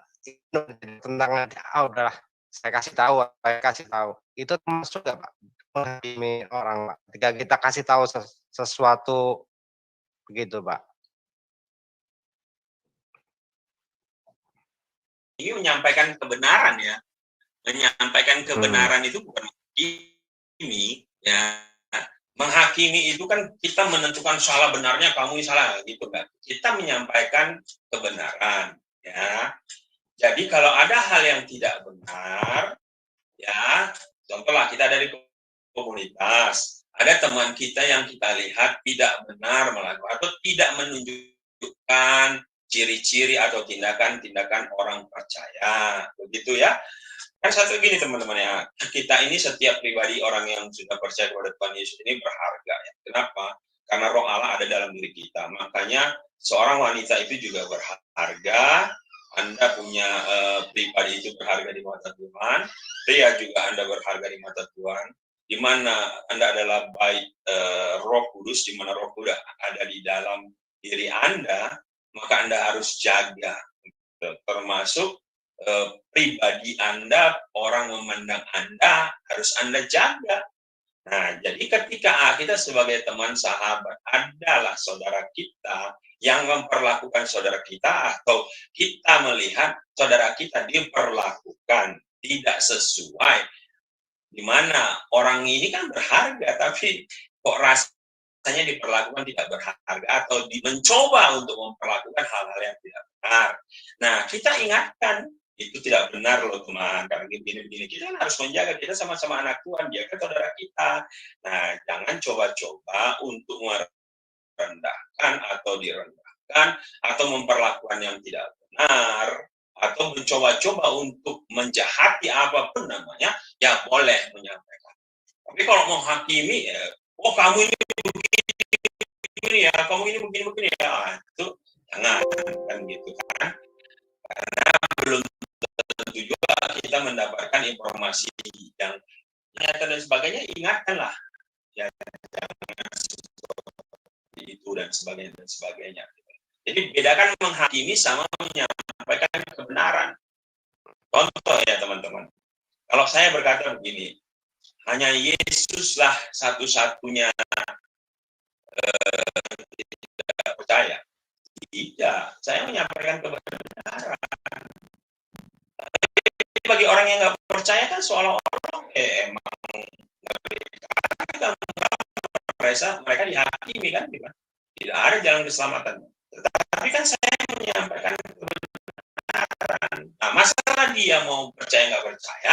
tentang udahlah saya kasih tahu. Itu termasuk nggak Pak menghakimi orang Pak? Ketika kita kasih tahu sesuatu begitu Pak. Ini menyampaikan kebenaran ya. Menyampaikan kebenaran itu bukan menghakimi ya. Menghakimi itu kan kita menentukan salah benarnya kamu salah gitu kan. Kita menyampaikan kebenaran ya. Jadi kalau ada hal yang tidak benar ya, contohlah kita dari komunitas, ada teman kita yang kita lihat tidak benar melakukan atau tidak menunjukkan ciri-ciri atau tindakan-tindakan orang percaya, begitu ya. Kan satu gini teman-teman ya, kita ini setiap pribadi orang yang sudah percaya kepada Tuhan Yesus ini berharga ya. Kenapa? Karena Roh Allah ada dalam diri kita. Makanya seorang wanita itu juga berharga. Anda punya pribadi itu berharga di mata Tuhan. Pria juga Anda berharga di mata Tuhan. Di mana Anda adalah baik Roh Kudus, di mana Roh Kudus ada di dalam diri Anda, maka Anda harus jaga. Termasuk pribadi Anda, orang memandang Anda, harus Anda jaga. Nah, jadi ketika kita sebagai teman sahabat adalah saudara kita yang memperlakukan saudara kita, atau kita melihat saudara kita diperlakukan tidak sesuai, di mana orang ini kan berharga, tapi kok rasanya diperlakukan tidak berharga, atau mencoba untuk memperlakukan hal-hal yang tidak benar. Nah, kita ingatkan, itu tidak benar loh teman, karena begini-begini. Kita kan harus menjaga, kita sama-sama anak Tuhan, dia kan saudara kita. Nah, jangan coba-coba untuk merendahkan atau direndahkan, atau memperlakukan yang tidak benar, atau mencoba-coba untuk menjahati apapun namanya, ya boleh menyampaikan. Tapi kalau menghakimi, ya, oh kamu ini begini ya, kamu ini begini ya, itu jangan kan gitu kan. Karena belum tentu juga kita mendapatkan informasi yang nyata dan sebagainya, ingatkanlah ya, jangan seperti itu dan sebagainya. Jadi bedakan menghakimi sama menyampaikan kebenaran. Contoh ya teman-teman, kalau saya berkata begini, hanya Yesuslah satu-satunya tidak percaya. Tidak, saya menyampaikan kebenaran. Bagi orang yang nggak percaya kan seolah-olah emang mereka dihakimi kan, tidak ada jalan keselamatan. Tetapi kan saya menyampaikan kebenaran. Nah, masalah dia mau percaya nggak percaya,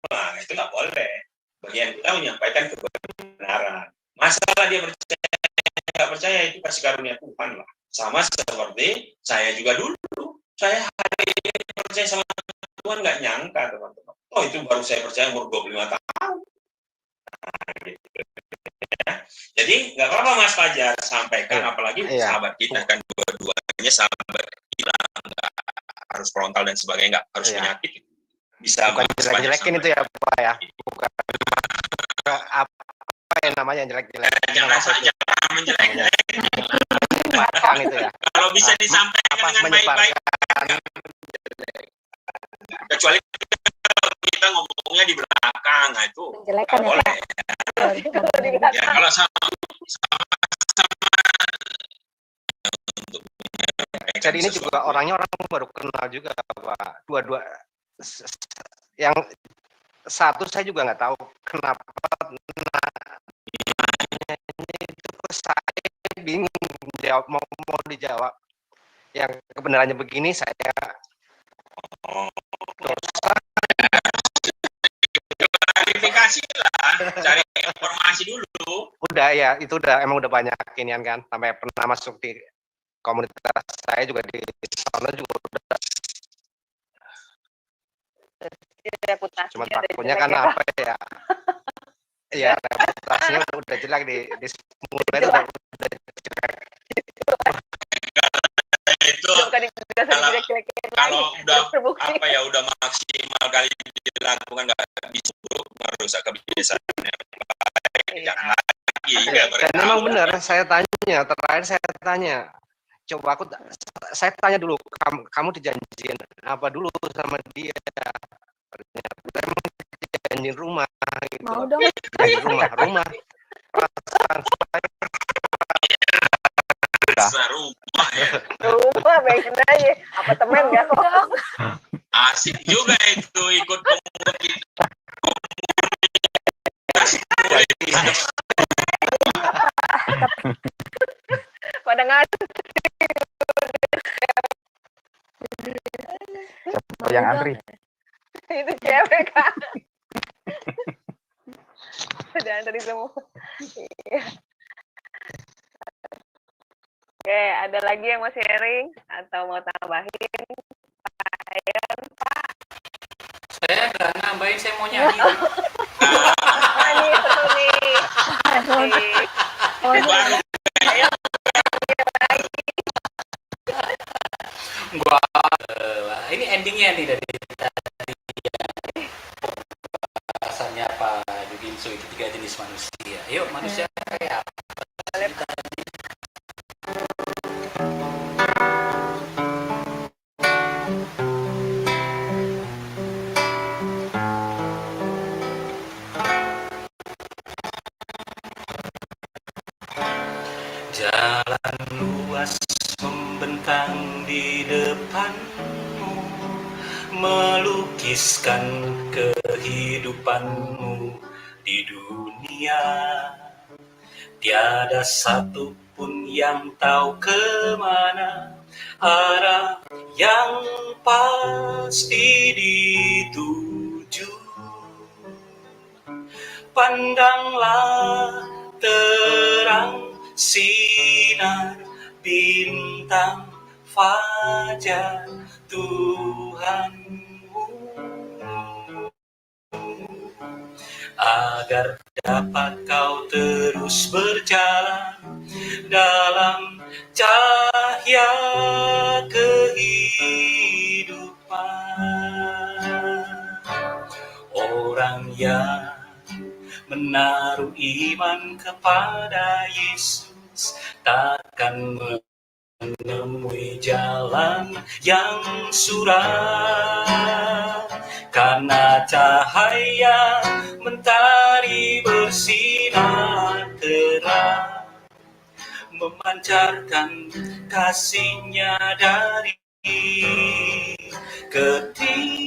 nah itu nggak boleh. Bagian kita menyampaikan kebenaran. Masalah dia percaya nggak percaya, itu kasih karunia Tuhan lah. Sama seperti saya juga dulu. Saya hari ini percaya sama Tuhan nggak nyangka teman-teman. Oh itu baru saya percaya umur 25 tahun. Nah, gitu. Ya. Jadi nggak apa-apa Mas Fajar sampaikan, apalagi sahabat kita kan dua-duanya sahabat kita, nggak harus frontal dan sebagainya, nggak harus menyakiti. Bisa bukan jelek-jelekin itu ya Pak ya. Bukan apa yang namanya jelek-jelekin. Jangan menjelek-jelekin. Itu ya. Kalau bisa disampaikan dengan baik-baik, kecuali kita ngomongnya di belakang, nah itu menjelekan ya boleh. Pak. Ya kalau sama jadi ini juga orangnya orang baru kenal juga Pak. Dua-dua yang satu saya juga nggak tahu kenapa itu saya bingung jawab mau dijawab. Yang kebenarannya begini saya klarifikasi lah, cari informasi dulu. Udah ya, itu emang udah banyak inian kan, sampai pernah masuk di komunitas saya juga di sana juga udah. Cuma takutnya kan apa ya? Iya, reputasinya udah jelek di mulai itu udah jelek. Itu kalau udah apa ya udah maksimal kali dilakukan nggak bisa merusak kebiasaan yang baik, jangan lagi. Dan memang benar saya tanya, coba saya tanya dulu, kamu dijanjiin apa dulu sama dia? Ternyata emang dijanjiin rumah gitu. Mau dong. Dijanjiin rumah. Rumah ya. Rumah pengen aja apartemen nggak kok. Asik juga itu ikut komunitas. Pada ngasih. Siapa yang antri? Itu cewek kan. Udah antri semua. Iya. Oke, ada lagi yang mau sharing atau mau tambahin? Pak. Saya nggak nambahin, saya mau nyanyi. Ini seru nih. Gua ini endingnya nih dari tadi pembahasannya Pak Duginso itu 3 jenis manusia. Yuk, manusia kayak apa? Jalan luas membentang di depanmu, melukiskan kehidupanmu di dunia. Tiada satu pun yang tahu kemana arah yang pasti dituju. Pandanglah terang sinar bintang fajar Tuhanmu, agar dapat kau terus berjalan dalam cahaya kehidupan. Orang yang menaruh iman kepada Yesus takkan menemui jalan yang suram, karena cahaya mentari bersinar terang, memancarkan kasihnya dari ketinggian.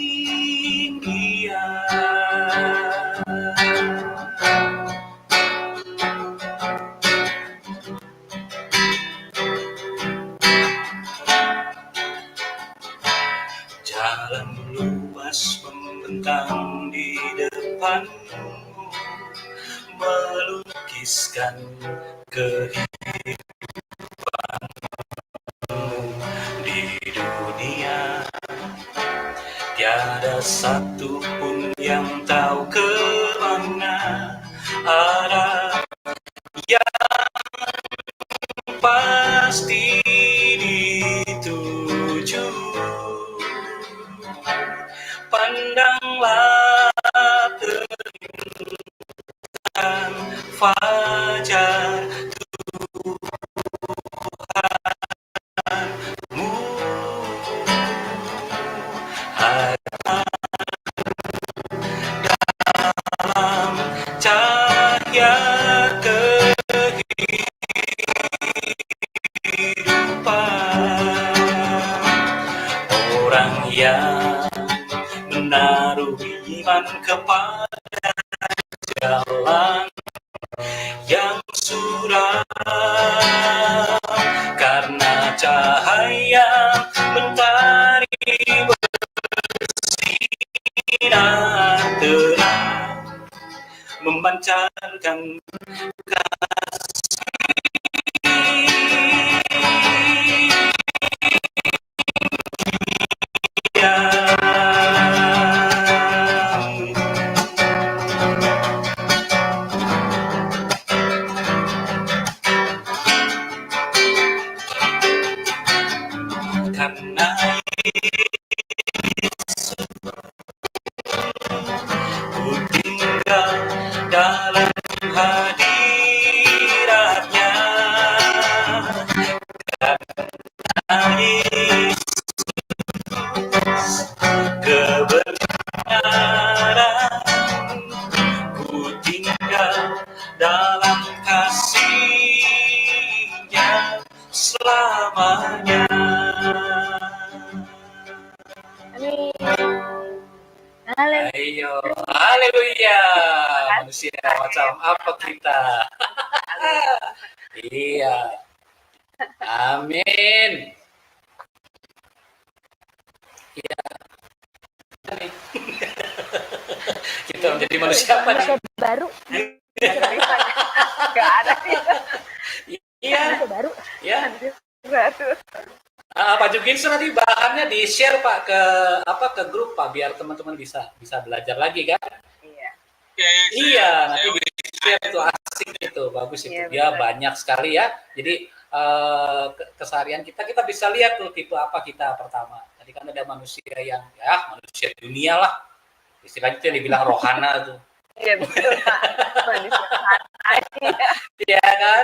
Jalan luas membentang di depanmu, melukiskan kehidupanmu di dunia. Tiada satu pun yang tahu kemana arah yang pasti dituju. Pandanglah terang fajar Tuhanmu, dalam cahaya kehidupan. karena cahaya mentari bersinar terang memancarkan karena ku tinggal dalam hadiratnya, karena Yesus kebenaran, ku tinggal dalam kasih-Nya selamanya. Ayo, haleluya. Manusia macam apa kita? Iya. Amin. Iya. Kita menjadi manusia apa nih? Baru. Nggak ada sih. Iya. Baru. Ya. Baru. Pak Juginsu nanti bahannya di share Pak ke grup Pak biar teman-teman bisa belajar lagi kan? Iya. Iya, nanti di share itu asik itu, bagus itu. Iya, Dia betul. banyak sekali ya. Jadi keseharian kita bisa lihat tuh tipe apa kita pertama. Tadi kan ada manusia yang manusia dunia lah. Istilahnya itu yang dibilang rohana tuh. Iya betul Pak. Manusia Iya kan?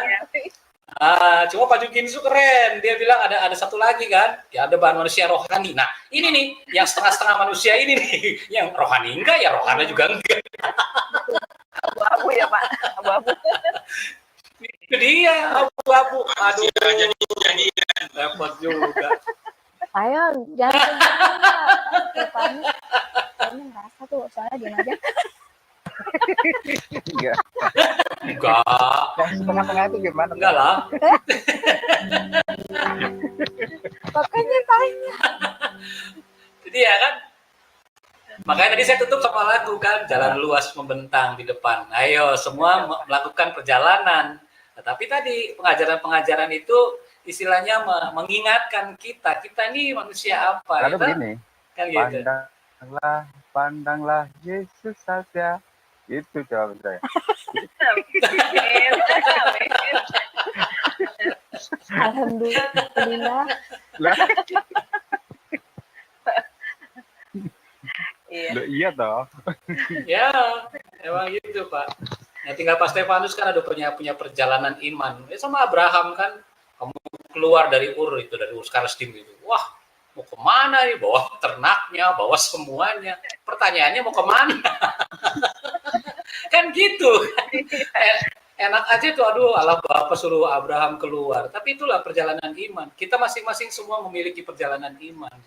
Cuma Pak Juginsu keren, dia bilang ada satu lagi kan, ya ada bahan manusia rohani. Nah ini nih yang setengah-setengah manusia ini nih, yang rohani enggak ya rohana juga enggak. Abu-abu ya Pak, abu-abu. Itu dia abu-abu. Aduh, jadi repot juga. Ayo, jangan panik. Kayaknya ngerasa tuh, soalnya diam aja. Enggak. Enggak. Yang setengah-tengah itu gimana? Enggak lah. Makanya tanya. Jadi ya kan. Makanya tadi saya tutup sama lagu kan, jalan luas membentang di depan. Ayo semua melakukan perjalanan. Tetapi tadi pengajaran-pengajaran itu istilahnya mengingatkan kita ini manusia apa. Lalu begini, Kan gitu. pandanglah Yesus saja. Itu jawab saya. Alhamdulillah. Iya toh. Ya, emang gitu Pak. Ya, tinggal Pak Stefanus kan ada punya perjalanan iman. Sama Abraham kan, kamu keluar dari Ur Kasdim itu. Wah, mau kemana nih? Bawa ternaknya, bawa semuanya. Pertanyaannya mau kemana? Kan gitu. Enak aja tuh, aduh Allah Bapa suruh Abraham keluar. Tapi itulah perjalanan iman. Kita masing-masing semua memiliki perjalanan iman.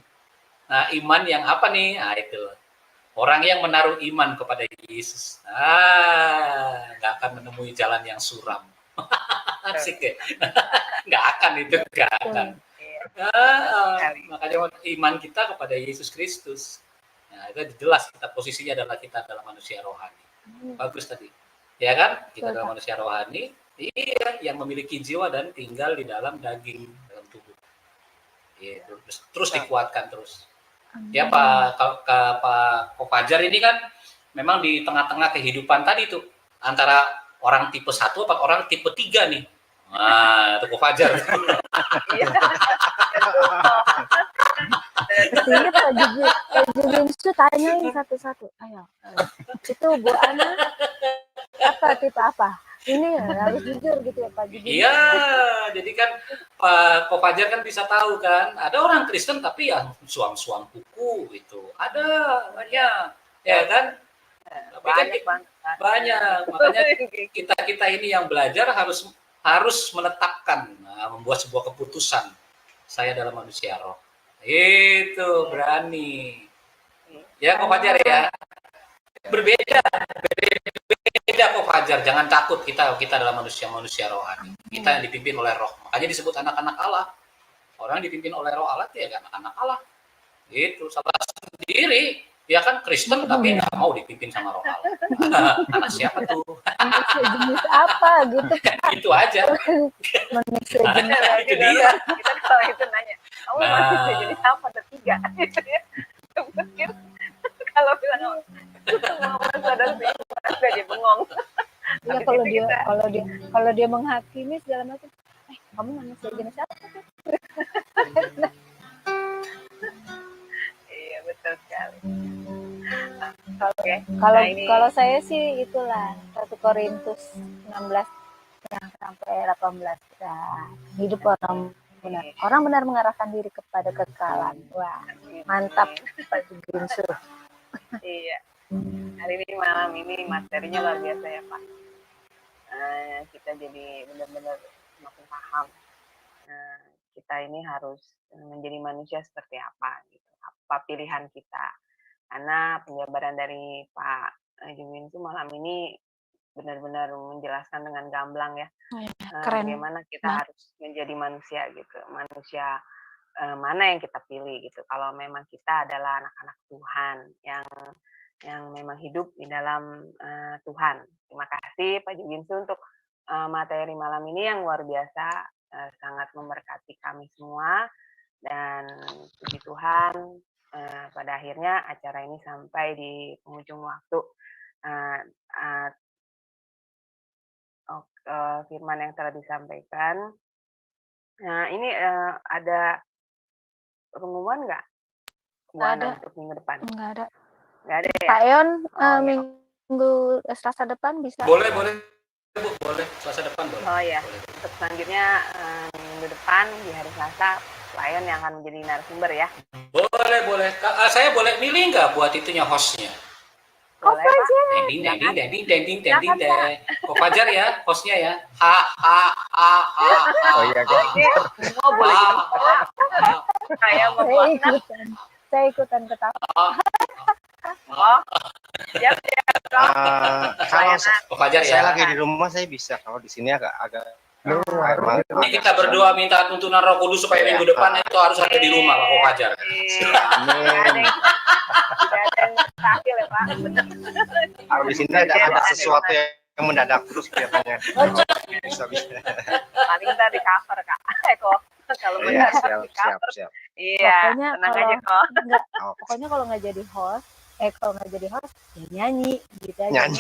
Nah, iman yang apa nih? Nah, itu. Orang yang menaruh iman kepada Yesus, nggak akan menemui jalan yang suram. Asik ya? Nggak akan itu, nggak akan. Makanya iman kita kepada Yesus Kristus. Nah, itu jelas kita posisinya adalah kita adalah manusia rohani. Bagus tadi. Ya kan? Kita adalah manusia rohani, iya, yang memiliki jiwa dan tinggal di dalam daging, dalam tubuh. Gitu. Terus dikuatkan terus. Ya Pak Fajar ini kan memang di tengah-tengah kehidupan tadi tuh antara orang tipe 1 atau orang tipe 3 nih. Nah, itu Pak Fajar. Ini Pak Juginsu tanyain satu-satu. Ayo. Itu Bu Ana apa tipe apa? Ini harus jujur gitu ya Pak Juginsu. Iya, jadi kan Pak Fajar kan bisa tahu kan, ada orang Kristen tapi yang suang-suang kuku itu. Ada banyak, ya kan? Tapi kan banyak. Makanya kita ini yang belajar harus menetapkan, membuat sebuah keputusan. Saya adalah manusia roh. Itu berani. Ya Pak Fajar ya. berbeda kok Fajar. Jangan takut, kita adalah manusia rohani. Kita yang dipimpin oleh Roh. Makanya disebut anak-anak Allah. Orang yang dipimpin oleh Roh Allah itu ya anak-anak Allah. Gitu, salah sendiri. Ya kan Kristen tapi nggak mau dipimpin sama Roh Allah. Anak siapa tuh? Manusia jenis apa gitu? Itu aja. Manusia jenis itu dia. Kita kalau itu nanya, kamu manusia jenis apa? Ada 3 gitu ya. Mungkin kalau bilang semua manusia ada 5, udah dia bengong. Ya kalau dia menghakimi segala macam, kamu manusia jenis apa? Iya betul sekali. Kalau saya sih itulah 1 Korintus 16 yang sampai 18. Nah, hidup orang benar. Orang benar mengarahkan diri kepada kekekalan. Wah, mantap Pak Ginsu. Iya. Hari ini malam ini materinya luar biasa ya Pak. Kita jadi benar-benar semakin paham. Kita ini harus menjadi manusia seperti apa gitu. Apa pilihan kita. Karena penjabaran dari Pak Jumin itu malam ini benar-benar menjelaskan dengan gamblang ya. Keren. Bagaimana kita harus menjadi manusia gitu. Manusia mana yang kita pilih gitu. Kalau memang kita adalah anak-anak Tuhan yang memang hidup di dalam Tuhan. Terima kasih Pak Juginsu untuk materi malam ini yang luar biasa, sangat memberkati kami semua, dan puji Tuhan pada akhirnya acara ini sampai di penghujung waktu. Firman yang telah disampaikan. Nah ini ada pengumuman nggak? Ada. Untuk minggu depan? Nggak ada. Nggak ada ya? Pak Yon, minggu Selasa depan bisa? Boleh Bu, Selasa depan boleh. Oh ya, untuk selanjutnya minggu depan di hari Selasa, Lion yang akan menjadi narasumber ya. Boleh. Saya boleh milih nggak buat itunya hostnya? Boleh Pak. Ding. Kok Fajar ya hostnya ya. Oh iya kan. Semua boleh Saya ikutan ketawa. Oh, siap. Kalau Fajar ya. saya lagi di rumah saya bisa, kalau di sini agak Ini kita berdoa minta tuntunan Roh Kudus supaya minggu depan itu harus ada di rumah Pak Fajar. Amin. Tidak ada yang mustahil ya Pak. Kalau di sini ada sesuatu yang mendadak terus kelihatannya. Bisa. Paling ntar di cover Kak. Kalau Iya, benar siap. Iya, tenang aja kok. Pokoknya kalau nggak jadi host, ya nyanyi gitu aja. Nyanyi.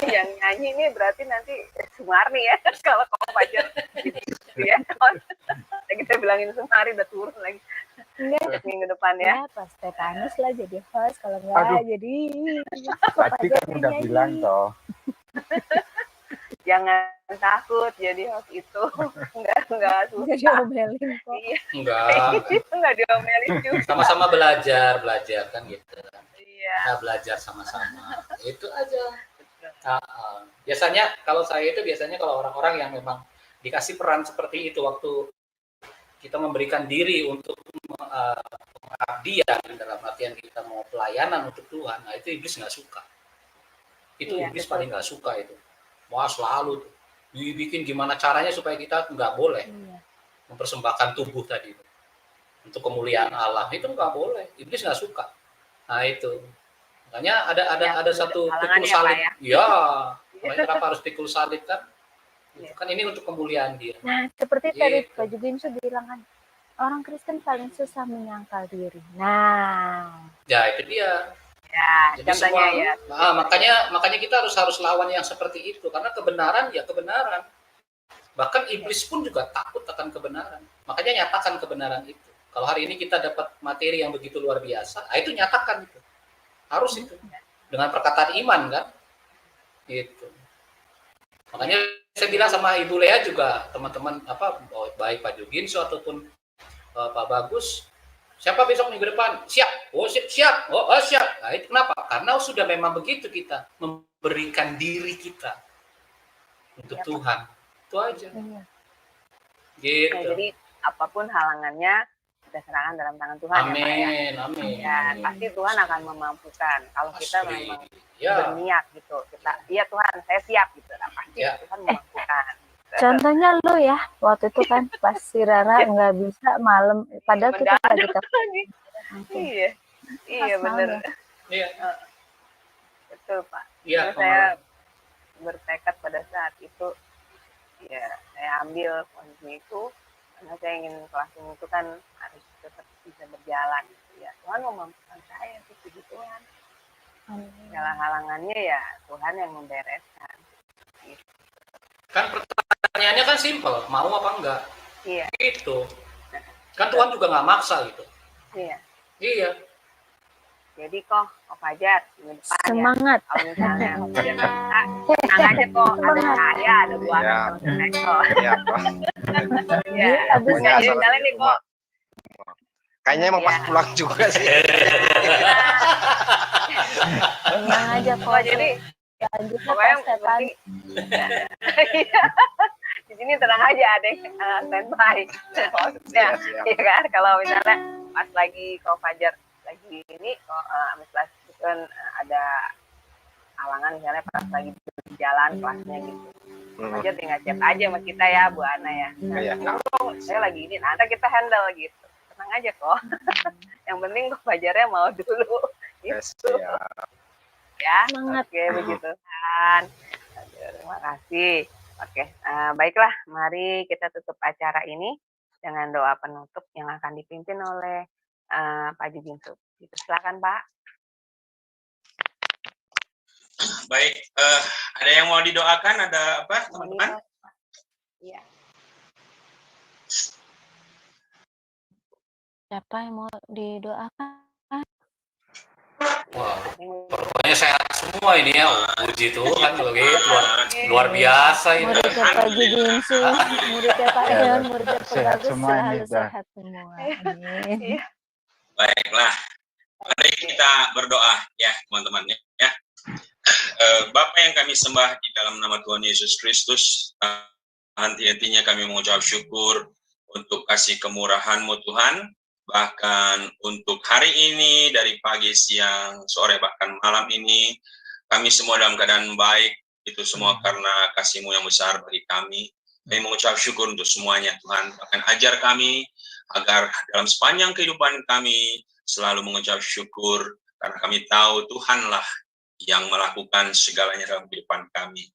Yang nyanyi ini berarti nanti Sumarni ya, kalau kamu Fajar ya. Kita bilangin Sumarni udah turun lagi. Minggu depan ya. Pas Stefanus lah jadi host, kalau nggak jadi. Tadi kan udah bilang toh. Jangan takut jadi host itu. Enggak susah. Jadi omelin kok. Iya. Enggak diomelin juga. Sama-sama belajar kan gitu. Iya. Kita belajar sama-sama. Itu aja. Biasanya kalau saya itu kalau orang-orang yang memang dikasih peran seperti itu waktu kita memberikan diri untuk pengabdian dalam artian kita mau pelayanan untuk Tuhan, nah itu iblis nggak suka. Itu iblis paling nggak suka itu. Wah selalu tuh dibikin gimana caranya supaya kita nggak boleh mempersembahkan tubuh tadi untuk kemuliaan Allah, itu nggak boleh. Iblis nggak suka. Nah itu makanya ada satu pikul salib. Ya, makanya kenapa harus pikul salib kan? Itu kan ini untuk kemuliaan dia. Nah, seperti tadi Pak Juginsu bilang kan, orang Kristen paling susah menyangkal diri. Nah, ya itu dia. Ya, jadi contohnya semua, ya. Makanya kita harus lawan yang seperti itu, karena kebenaran ya kebenaran. Bahkan iblis pun juga takut akan kebenaran. Makanya nyatakan kebenaran itu. Kalau hari ini kita dapat materi yang begitu luar biasa, itu nyatakan itu. Harus itu. Dengan perkataan iman kan? Itu. Makanya saya bilang sama Ibu Lea juga, teman-teman baik Pak Juginsu ataupun Pak Bagus, siapa besok minggu depan? Siap. Oh, siap. Oh, siap. Nah, itu kenapa? Karena sudah memang begitu kita memberikan diri kita untuk Tuhan. Itu aja. Nah, Gitu. jadi apapun halangannya kita serahkan dalam tangan Tuhan. Amin, ya, amin. Ya, pasti Tuhan akan memampukan kalau kita memang berniat gitu. Kita, iya Tuhan, saya siap gitu. Nah, pasti Tuhan memampukan. Gitu. Contohnya lu ya, waktu itu kan pas si Rara nggak bisa malam, padahal kita lagi Iya, iya benar. Iya. Betul Pak. Iya. Saya bertekad pada saat itu, ya saya ambil kondisi itu karena saya ingin kelas ini itu kan harus tetap bisa berjalan. Ya Tuhan memampukan saya sih, puji Tuhan. Segala halangannya ya Tuhan yang membereskan. Gitu. Kan pertanyaannya kan simpel, mau apa enggak? Iya. Gitu. Kan Tuhan juga nggak maksa gitu. Iya. Iya. Jadi kok Fajar minggu depan semangat. Ya, kalau misalnya tenang aja kok, ada saya, ada Bu Ana sama Teko. Iya, Pak. Ya, pokoknya jadi misalnya nih kok. Kayaknya emang pas pulang juga sih. Tenang aja kok. Jadi pokoknya penting. Di sini tenang aja, ada standby. Ya, iya kan? Kalau misalnya pas lagi kok Fajar lagi ini kok kan ada halangan misalnya pas lagi berjalan kelasnya gitu. Aja tinggal chat aja sama kita ya Bu Ana ya. Kalau saya lagi ini, nanti kita handle gitu. Tenang aja kok. Yang penting kok Fajarnya mau dulu. Gitu. Ya, oke begitu kan. Terima kasih. Oke, baiklah, mari kita tutup acara ini dengan doa penutup yang akan dipimpin oleh Pak Jujinsu. Gitu. Silakan Pak. Baik, ada yang mau didoakan? Ada apa teman-teman? Iya. Siapa yang mau didoakan? Wah, pokoknya sehat semua ini ya. Puji Tuhan, luar biasa ini. Muridnya Pak Jujinsu, muridnya Pak Eon, muridnya Pak Bagus selalu sehat semua. Amin. Baiklah, mari kita berdoa ya teman-teman ya. Bapa yang kami sembah di dalam nama Tuhan Yesus Kristus, henti-hentinya kami mengucap syukur untuk kasih kemurahan-Mu Tuhan, bahkan untuk hari ini dari pagi, siang, sore, bahkan malam ini kami semua dalam keadaan baik. Itu semua karena kasih-Mu yang besar bagi kami. Kami mengucap syukur untuk semuanya Tuhan, bahkan ajar kami agar dalam sepanjang kehidupan kami selalu mengucap syukur karena kami tahu Tuhanlah yang melakukan segalanya dalam kehidupan kami.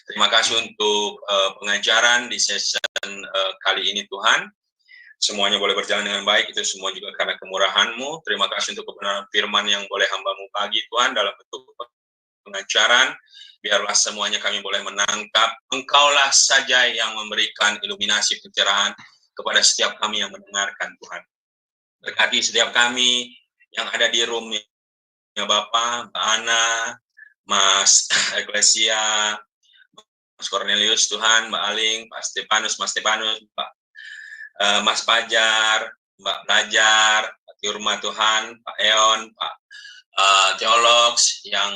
Terima kasih untuk pengajaran di session kali ini Tuhan. Semuanya boleh berjalan dengan baik, itu semua juga karena kemurahan-Mu. Terima kasih untuk kebenaran firman yang boleh hamba-Mu bagi Tuhan dalam bentuk pengajaran. Biarlah semuanya kami boleh menangkap. Engkaulah saja yang memberikan iluminasi pencerahan kepada setiap kami yang mendengarkan Tuhan. Berkati setiap kami yang ada di room ya Bapak, Mbak Ana, Mas Eklesia, Mas Cornelius Tuhan, Mbak Aling, Pak Stefanus, Mas Stefanus, Mas Pajar, Mbak Belajar, Pak Tiurma Tuhan, Pak Eon, Pak Teologs yang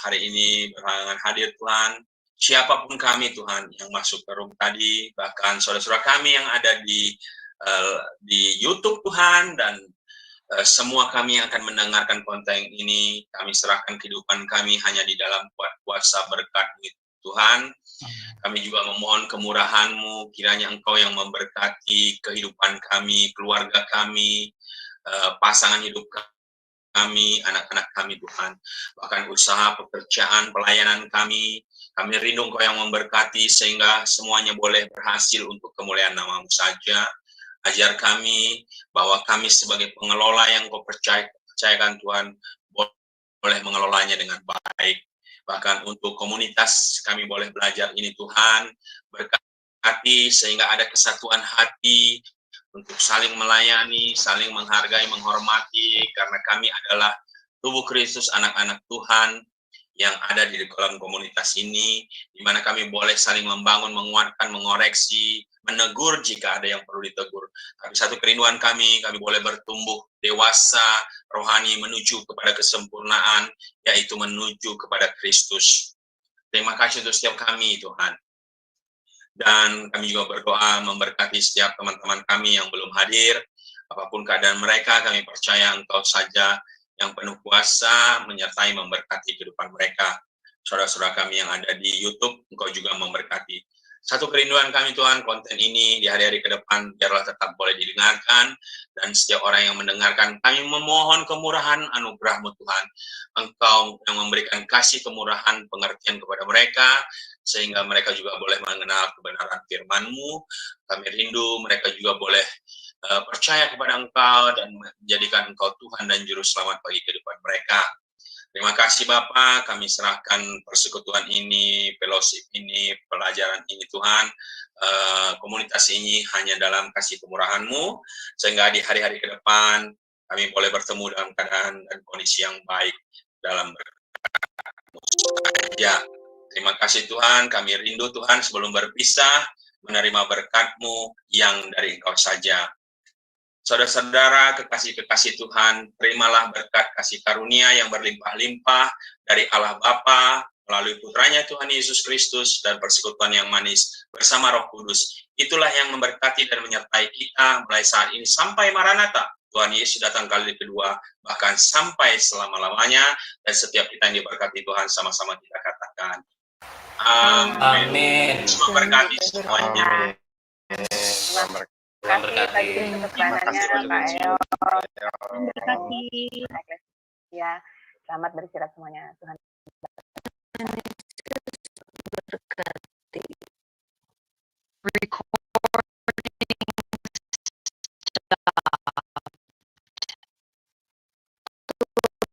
hari ini berhalangan hadir Tuhan. Siapapun kami Tuhan yang masuk ke room tadi, bahkan saudara-saudara kami yang ada di YouTube Tuhan, dan semua kami yang akan mendengarkan konten ini, kami serahkan kehidupan kami hanya di dalam kuasa berkat Tuhan. Kami juga memohon kemurahan-Mu, kiranya Engkau yang memberkati kehidupan kami, keluarga kami, pasangan hidup kami, anak-anak kami Tuhan. Bahkan usaha, pekerjaan, pelayanan kami rindu Engkau yang memberkati sehingga semuanya boleh berhasil untuk kemuliaan nama-Mu saja. Ajar kami bahwa kami sebagai pengelola yang Kau percayakan Tuhan boleh mengelolanya dengan baik. Bahkan untuk komunitas kami boleh belajar ini Tuhan, berkati sehingga ada kesatuan hati untuk saling melayani, saling menghargai, menghormati, karena kami adalah tubuh Kristus, anak-anak Tuhan yang ada di dalam komunitas ini, di mana kami boleh saling membangun, menguatkan, mengoreksi, menegur jika ada yang perlu ditegur. Tapi satu kerinduan kami boleh bertumbuh dewasa, rohani, menuju kepada kesempurnaan, yaitu menuju kepada Kristus. Terima kasih untuk setiap kami, Tuhan. Dan kami juga berdoa memberkati setiap teman-teman kami yang belum hadir. Apapun keadaan mereka, kami percaya Engkau saja yang penuh kuasa menyertai memberkati kehidupan mereka. Saudara-saudara kami yang ada di YouTube, Engkau juga memberkati. Satu kerinduan kami Tuhan, konten ini di hari-hari ke depan biarlah tetap boleh didengarkan, dan setiap orang yang mendengarkan, kami memohon kemurahan anugerah-Mu Tuhan. Engkau yang memberikan kasih kemurahan pengertian kepada mereka, sehingga mereka juga boleh mengenal kebenaran firman-Mu. Kami rindu mereka juga boleh percaya kepada Engkau dan menjadikan Engkau Tuhan dan Juru Selamat bagi kehidupan mereka. Terima kasih Bapak, kami serahkan persekutuan ini, fellowship ini, pelajaran ini Tuhan, komunitas ini hanya dalam kasih kemurahan-Mu, sehingga di hari-hari ke depan kami boleh bertemu dalam keadaan dan kondisi yang baik dalam berkat-Mu saja. Terima kasih Tuhan, kami rindu Tuhan sebelum berpisah, menerima berkat-Mu yang dari Engkau saja. Saudara-saudara, kekasih-kekasih Tuhan, terimalah berkat kasih karunia yang berlimpah-limpah dari Allah Bapa melalui putranya Tuhan Yesus Kristus dan persekutuan yang manis bersama Roh Kudus. Itulah yang memberkati dan menyertai kita mulai saat ini sampai Maranatha. Tuhan Yesus datang kali kedua, bahkan sampai selama-lamanya, dan setiap kita yang diberkati Tuhan sama-sama kita katakan. Amin. Semua berkati semuanya. Terima kasih bagi keterangannya Pak Eo. Terima kasih. Ya, selamat beristirahat semuanya. Tuhan berkati.